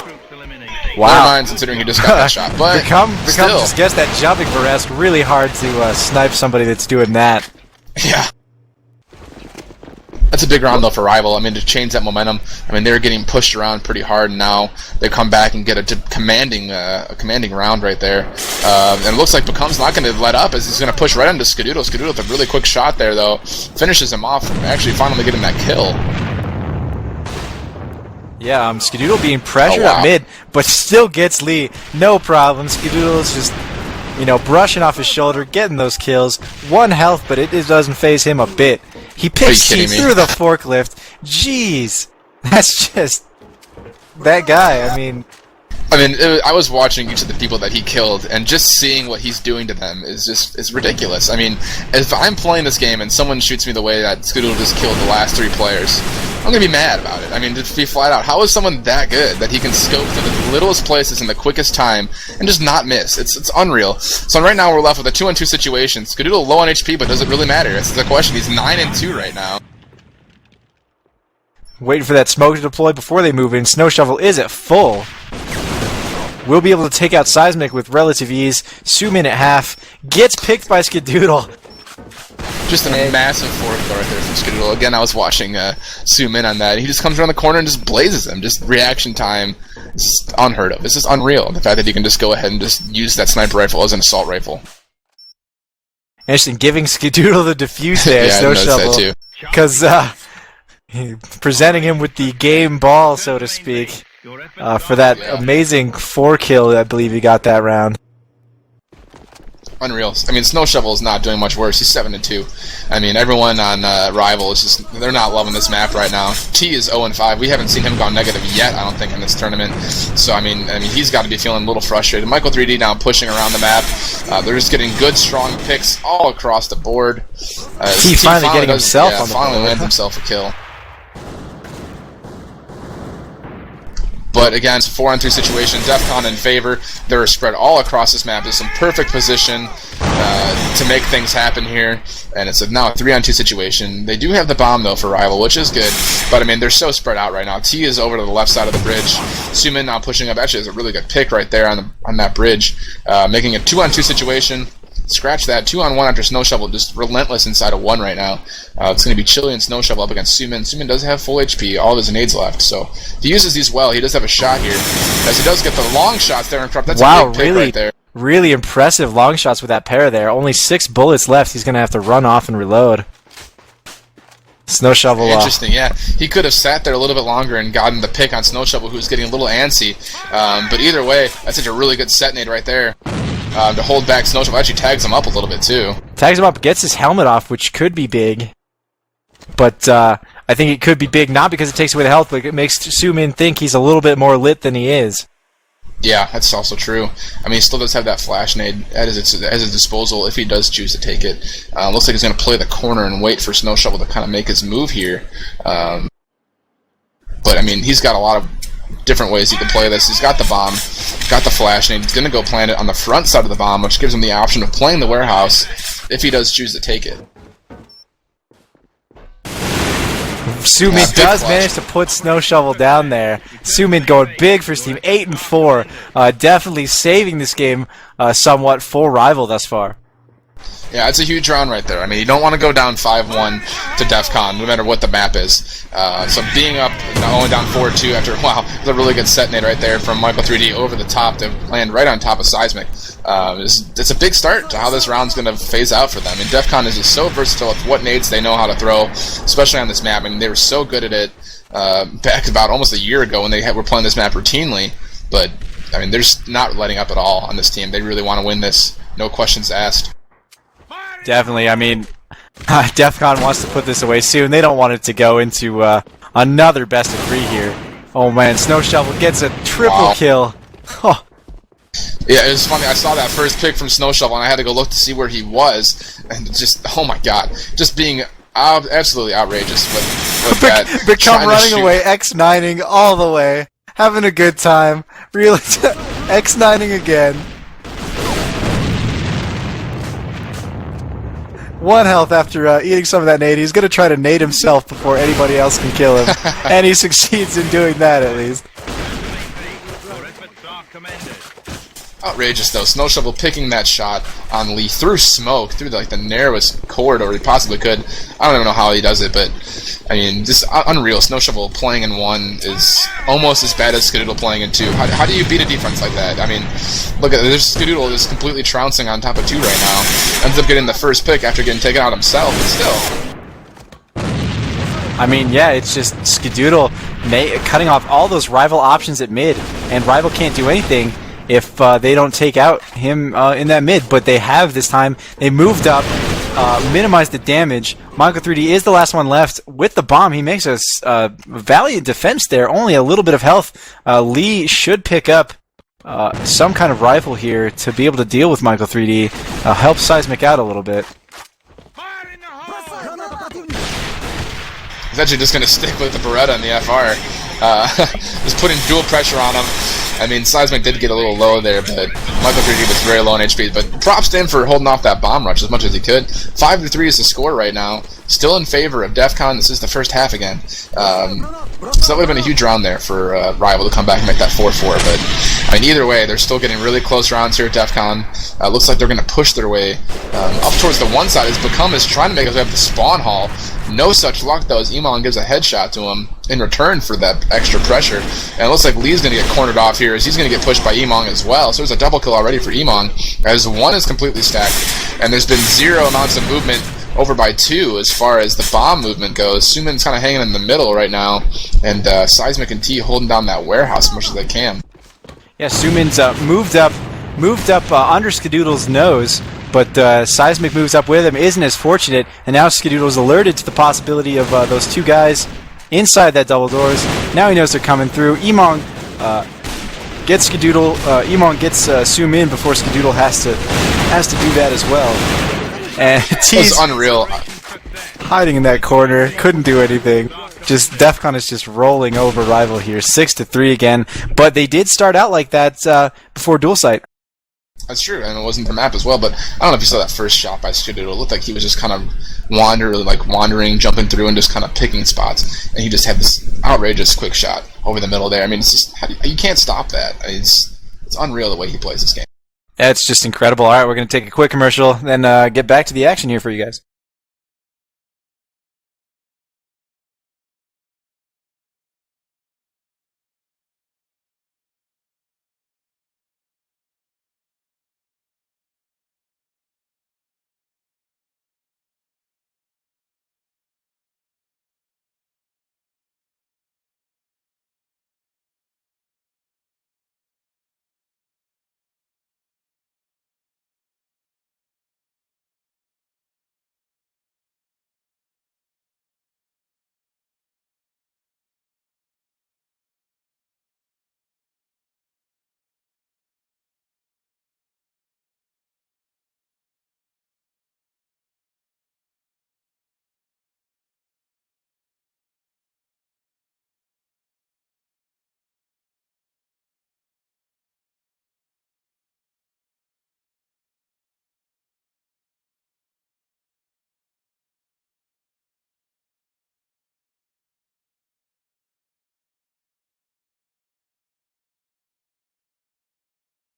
Wow. Never mind, considering he just got that shot. But Become still. just gets that jumping burlesque really hard to snipe somebody that's doing that. Yeah. That's a big round, though, for Rival. I mean, to change that momentum. I mean, they were getting pushed around pretty hard, and now they come back and get a commanding round right there. And it looks like Become's not going to let up, as he's going to push right into Skadoodle. Skadoodle with a really quick shot there, though. Finishes him off, actually finally getting that kill. Yeah, Skadoodle being pressured wow. at mid, but still gets Lee. No problem. Skadoodle's just, brushing off his shoulder, getting those kills. 1 health, but it doesn't phase him a bit. He picks you through the forklift. Jeez. That's just... that guy, I was watching each of the people that he killed, and just seeing what he's doing to them is ridiculous. I mean, if I'm playing this game and someone shoots me the way that Skadoodle just killed the last 3 players, I'm gonna be mad about it. I mean, just be flat out. How is someone that good that he can scope to the littlest places in the quickest time and just not miss? It's unreal. So right now we're left with a 2-on-2 situation. Skadoodle low on HP, but does it really matter? That's the question. He's 9-2 right now. waiting for that smoke to deploy before they move in. Snow Shovel is at full. Will be able to take out Seismic with relative ease. Sumin at half. Gets picked by Skadoodle. Just a massive fork right there from Skadoodle. Again, I was watching Sumin on that. He just comes around the corner and just blazes him. Just reaction time. It's just unheard of. It's just unreal. The fact that he can just go ahead and just use that sniper rifle as an assault rifle. Interesting, giving Skadoodle the defuse there, yeah, Snow Shovel. Because presenting him with the game ball, so to speak, for that amazing 4-kill, I believe he got that round. Unreal. I mean, Snow Shovel is not doing much worse. He's 7-2. I mean, everyone on Rival is just—they're not loving this map right now. T is 0-5. We haven't seen him go negative yet, I don't think, in this tournament. So I mean, he's got to be feeling a little frustrated. Michael 3D now pushing around the map. They're just getting good, strong picks all across the board. T finally getting himself on the board. Finally lands himself a kill. But again, it's a 4-on-3 situation. Defcon in favor. They're spread all across this map. There's some perfect position to make things happen here. And it's now a 3-on-2 situation. They do have the bomb, though, for Rival, which is good. But, I mean, they're so spread out right now. T is over to the left side of the bridge. Sumin now pushing up. Actually, there's a really good pick right there on that bridge. Making a 2-on-2 situation. Scratch that. 2-on-1 after Snow Shovel. Just relentless inside of 1 right now. It's going to be Chili and Snow Shovel up against Sumin. Sumin does have full HP. All of his nades left. So if he uses these well, he does have a shot here. As he does get the long shots there in front. That's a big pick right there. Really impressive long shots with that pair there. Only 6 bullets left. He's going to have to run off and reload. Snow Shovel. Interesting, yeah. He could have sat there a little bit longer and gotten the pick on Snow Shovel, who was getting a little antsy. But either way, that's such a really good set nade right there. To hold back Snow Shovel. Actually tags him up a little bit, too. Tags him up, gets his helmet off, which could be big. But I think it could be big, not because it takes away the health, but it makes Sumin think he's a little bit more lit than he is. Yeah, that's also true. I mean, he still does have that flash nade at his disposal if he does choose to take it. Looks like he's going to play the corner and wait for Snow Shovel to kind of make his move here. But, I mean, he's got a lot of different ways he can play this. He's got the bomb, got the flash nade. He's going to go plant it on the front side of the bomb, which gives him the option of playing the warehouse if he does choose to take it. Sumin does manage to put Snow Shovel down there. Sumin going big for his team, 8-4. Definitely saving this game somewhat for Rival thus far. Yeah, it's a huge round right there. I mean, you don't want to go down 5-1 to Defcon, no matter what the map is. So being up, only down 4-2 after, wow, it's a really good set nade right there from Michael 3D over the top to land right on top of Seismic. It's a big start to how this round's going to phase out for them. And Defcon is just so versatile with what nades they know how to throw, especially on this map. I mean, they were so good at it back about almost a year ago when they were playing this map routinely. But, I mean, they're just not letting up at all on this team. They really want to win this. No questions asked. Definitely. I mean, Defcon wants to put this away soon. They don't want it to go into another best of 3 here. Oh man, Snow Shovel gets a triple kill. Oh. Yeah, it was funny. I saw that first pick from Snow Shovel, and I had to go look to see where he was, and just, oh my god, just being absolutely outrageous with that. Become running away, X9ing all the way, having a good time, really X9ing again. 1 health after eating some of that nade. He's going to try to nade himself before anybody else can kill him. And he succeeds in doing that, at least. commended. Outrageous though. Snow Shovel picking that shot on Lee through smoke, through like the narrowest corridor he possibly could. I don't even know how he does it, but I mean, just unreal. Snow Shovel playing in 1 is almost as bad as Skadoodle playing in 2. How do you beat a defense like that? I mean, look at this. Skadoodle is completely trouncing on top of 2 right now. Ends up getting the first pick after getting taken out himself, but still. I mean, yeah, it's just Skadoodle cutting off all those Rival options at mid, and Rival can't do anything if they don't take out him in that mid, but they have this time. They moved up, minimized the damage. Monko 3D is the last one left with the bomb. He makes a valiant defense there, only a little bit of health. Lee should pick up some kind of rifle here to be able to deal with Monko 3D, help Seismic out a little bit. Fire in the hole! He's actually just going to stick with the Beretta and the FR. Just putting dual pressure on him. I mean, Seismic did get a little low there, but Michael 3D was very low on HP. But props to him for holding off that bomb rush as much as he could. 5-3 is the score right now. Still in favor of Defcon. This is the first half again. So that would have been a huge round there for Rival to come back and make that 4-4. But I mean, either way, they're still getting really close rounds here at Defcon. Looks like they're going to push their way up towards the one side as Become is trying to make his way up the spawn hall. No such luck, though, as Emon gives a headshot to him in return for that extra pressure. And it looks like Lee's going to get cornered off here as he's going to get pushed by Emon as well. So there's a double kill already for Emon as 1 is completely stacked. And there's been 0 amounts of movement over by 2 as far as the bomb movement goes. Sumin's kind of hanging in the middle right now. And Seismic and T holding down that warehouse as much as they can. Yeah, Sumin's moved up under Skadoodle's nose, but Seismic moves up with him, isn't as fortunate, and now Skadoodle's alerted to the possibility of those 2 guys inside that double doors. Now he knows they're coming through. Emon gets Skadoodle. Emon gets Sumin before Skadoodle has to do that as well. And T's unreal. hiding in that corner, couldn't do anything. Just Defcon is just rolling over Rival here, 6-3 again. But they did start out like that before dual sight. That's true, and it wasn't the map as well, but I don't know if you saw that first shot by Skadoodle. It looked like he was just kind of wandering, jumping through, and just kind of picking spots. And he just had this outrageous quick shot over the middle there. I mean, it's just, you can't stop that. I mean, it's unreal the way he plays this game. It's just incredible. All right, we're going to take a quick commercial, then get back to the action here for you guys.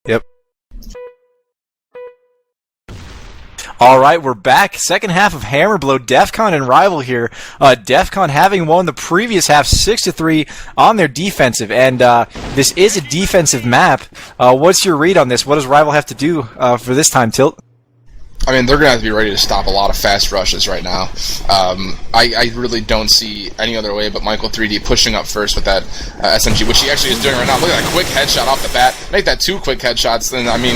Yep. All right, we're back. Second half of Hammerblow, Defcon and Rival here. Defcon having won the previous half 6-3 on their defensive, and this is a defensive map. What's your read on this? What does Rival have to do for this time, Tilt? I mean, they're going to have to be ready to stop a lot of fast rushes right now. I really don't see any other way but Michael 3D pushing up first with that SMG, which he actually is doing right now. Look at that quick headshot off the bat. Make that 2 quick headshots, then, I mean,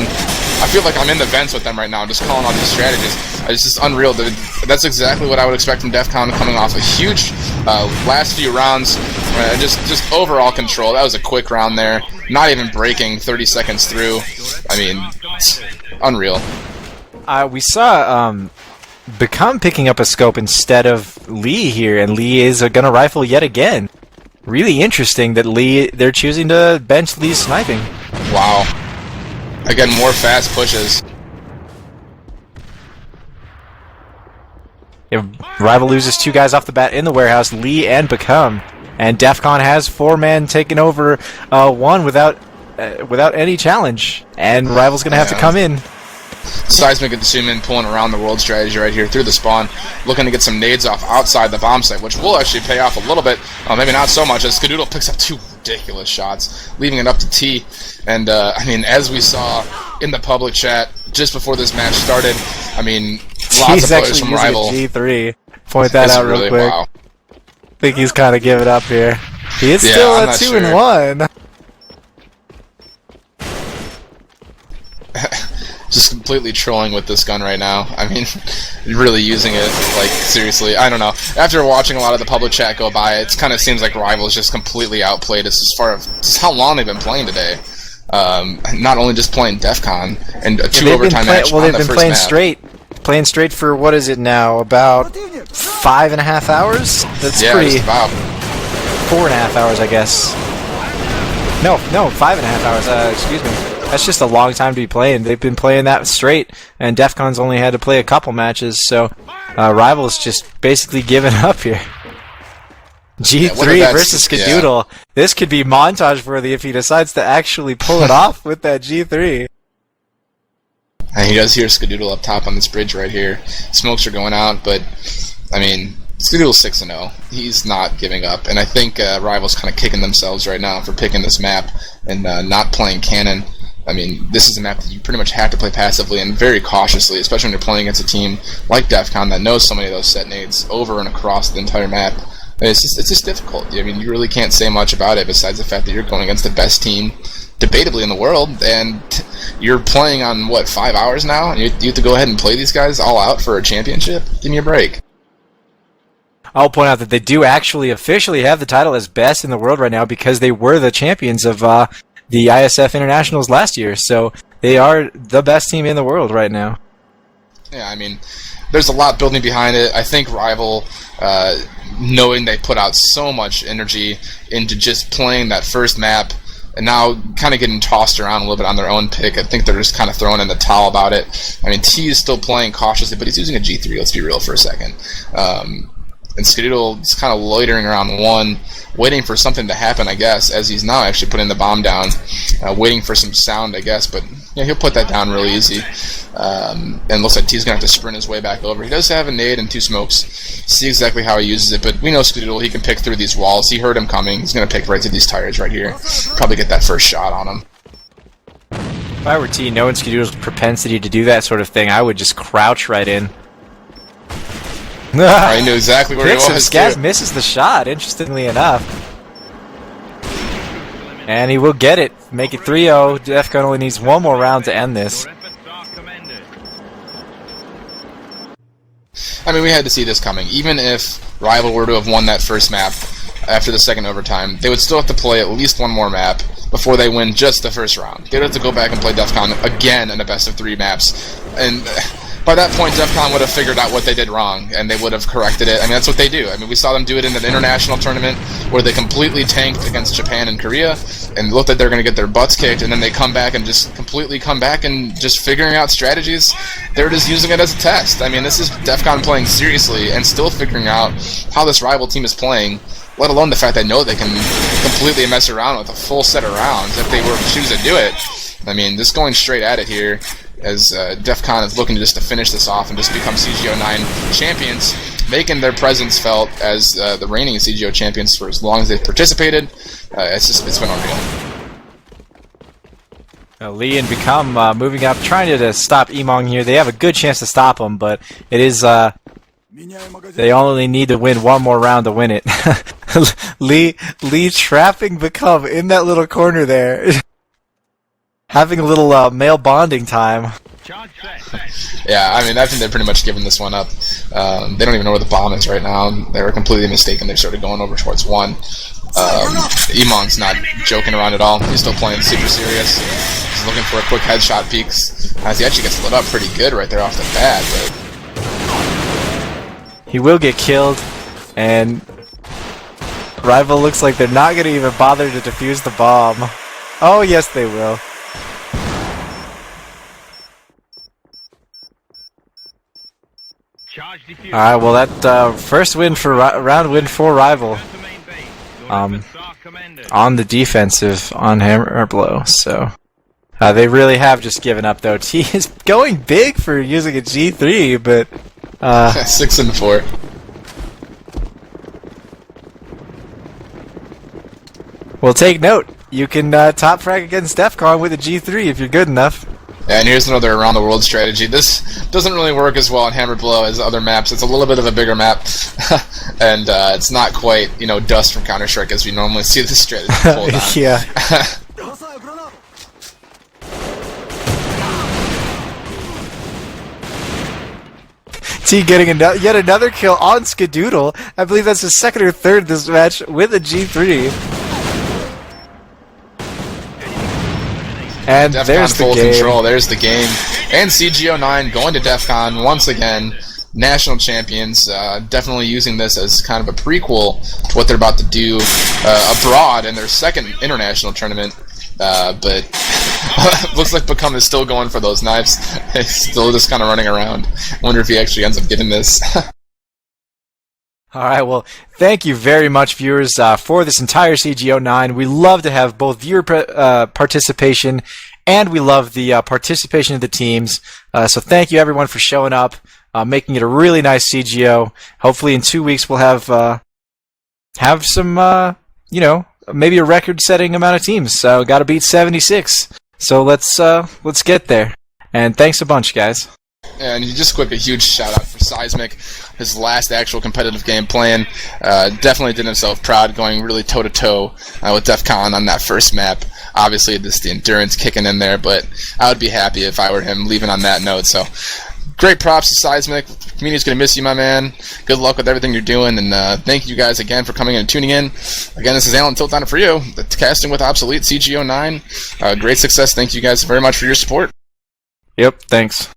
I feel like I'm in the vents with them right now, just calling out these strategies. It's just unreal. That's exactly what I would expect from Defcon, coming off a huge last few rounds. Just overall control. That was a quick round there. Not even breaking 30 seconds through. I mean, it's unreal. We saw Become picking up a scope instead of Lee here, and Lee is going to rifle yet again. Really interesting that they're choosing to bench Lee's sniping. Wow. Again, more fast pushes. If Rival loses 2 guys off the bat in the warehouse, Lee and Become. And Defcon has 4 men taking over 1 without without any challenge, and Rival's going to have to come in. Seismic and Sumin pulling around the world strategy right here through the spawn, looking to get some nades off outside the bomb site, which will actually pay off a little bit. Maybe not so much, as Skadoodle picks up 2 ridiculous shots, leaving it up to T. And, I mean, as we saw in the public chat just before this match started, I mean, lots of players from Rival. G3. Point that out real quick. Wow. I think he's kind of giving up here. He is still at 2-1. Just completely trolling with this gun right now. I mean, really using it, like, seriously. I don't know. After watching a lot of the public chat go by, it kind of seems like Rival is just completely outplayed as far as just how long they've been playing today. Not only just playing Defcon and a 2 overtime match on the first map. Playing straight for, what is it now, about 5.5 hours? That's pretty... just about. 4.5 hours, I guess. No, 5.5 hours, excuse me. That's just a long time to be playing. They've been playing that straight, and Defcon's only had to play a couple matches, so Rival's just basically giving up here. G3 versus Skadoodle. Yeah. This could be montage-worthy if he decides to actually pull it off with that G3. And he does hear Skadoodle up top on this bridge right here. Smokes are going out, but, I mean, Skadoodle's 6-0. He's not giving up, and I think Rival's kind of kicking themselves right now for picking this map and not playing Cannon. I mean, this is a map that you pretty much have to play passively and very cautiously, especially when you're playing against a team like Defcon that knows so many of those set nades over and across the entire map. It's just difficult. I mean, you really can't say much about it besides the fact that you're going against the best team, debatably, in the world, and you're playing on, what, 5 hours now? And you have to go ahead and play these guys all out for a championship? Give me a break. I'll point out that they do actually officially have the title as best in the world right now because they were the champions of the IeSF Internationals last year, so they are the best team in the world right now. Yeah, I mean, there's a lot building behind it. I think Rival, knowing they put out so much energy into just playing that first map, and now kind of getting tossed around a little bit on their own pick, I think they're just kind of throwing in the towel about it. I mean, T is still playing cautiously, but he's using a G3, let's be real for a second. And Skadoodle is kind of loitering around 1, waiting for something to happen, I guess, as he's now actually putting the bomb down, waiting for some sound, I guess, but yeah, he'll put that down really easy. And looks like T's going to have to sprint his way back over. He does have a nade and 2 smokes. See exactly how he uses it, but we know Skadoodle, he can pick through these walls. He heard him coming. He's going to pick right through these tires right here. Probably get that first shot on him. If I were T, knowing Skadoodle's propensity to do that sort of thing, I would just crouch right in. I knew exactly where he was. Skaz misses the shot, interestingly enough. And he will get it. Make it 3-0. Defcon only needs 1 more round to end this. I mean, we had to see this coming. Even if Rival were to have won that first map after the second overtime, they would still have to play at least 1 more map before they win just the first round. They'd have to go back and play Defcon again in a best-of-3 maps. And by that point, Defcon would have figured out what they did wrong, and they would have corrected it. I mean, that's what they do. I mean, we saw them do it in the international tournament, where they completely tanked against Japan and Korea, and looked like they're going to get their butts kicked, and then they come back and just completely come back and just figuring out strategies. They're just using it as a test. I mean, this is Defcon playing seriously and still figuring out how this Rival team is playing, let alone the fact they know they can completely mess around with a full set of rounds if they were to choose to do it. I mean, just going straight at it here, as Defcon is looking just to finish this off and just become CGO 9 champions, making their presence felt as the reigning CGO champions for as long as they've participated. It's been unreal. Lee and Become moving up, trying to stop Emong here. They have a good chance to stop him, but it is they only need to win 1 more round to win it. Lee trapping Become in that little corner there. Having a little male bonding time. Yeah, I mean, I think they're pretty much giving this one up. They don't even know where the bomb is right now. They were completely mistaken. They started going over towards 1. Emong's not joking around at all. He's still playing super serious. He's looking for a quick headshot peeks. As he actually gets lit up pretty good right there off the bat. But he will get killed, and Rival looks like they're not going to even bother to defuse the bomb. Oh, yes, they will. Alright, well that first win for round win for Rival. on the defensive on Hammer Blow. So they really have just given up, though. T is going big for using a G3, but 6 and 4. Well, take note. You can top frag against Defcon with a G3 if you're good enough. And here's another around the world strategy. This doesn't really work as well on Hammer Blow as other maps. It's a little bit of a bigger map, and it's not quite, Dust from Counter-Strike as we normally see this strategy pulled on. Yeah. T getting yet another kill on Skadoodle. I believe that's his second or third this match with a G3. And Defcon there's the full game. control. There's the game. And CGO 9 going to Defcon once again. National champions. Definitely using this as kind of a prequel to what they're about to do abroad in their second international tournament. But looks like BefkoN is still going for those knives. He's still just kind of running around. Wonder if he actually ends up getting this. All right, well, thank you very much, viewers, for this entire CGO 9. We love to have both viewer participation, and we love the participation of the teams. So thank you, everyone, for showing up, making it a really nice CGO. Hopefully in 2 weeks we'll have some, maybe a record-setting amount of teams. So got to beat 76. So let's get there. And thanks a bunch, guys. And just quick, a huge shout out for Seismic, his last actual competitive game playing. Definitely did himself proud, going really toe to toe with DefCon on that first map. Obviously, the endurance kicking in there, but I would be happy if I were him, leaving on that note. So, great props to Seismic. The community's gonna miss you, my man. Good luck with everything you're doing, and thank you guys again for coming in and tuning in. Again, this is Alan Tilton for you, the Casting with Obsolete CGO 9. Great success. Thank you guys very much for your support. Yep, thanks.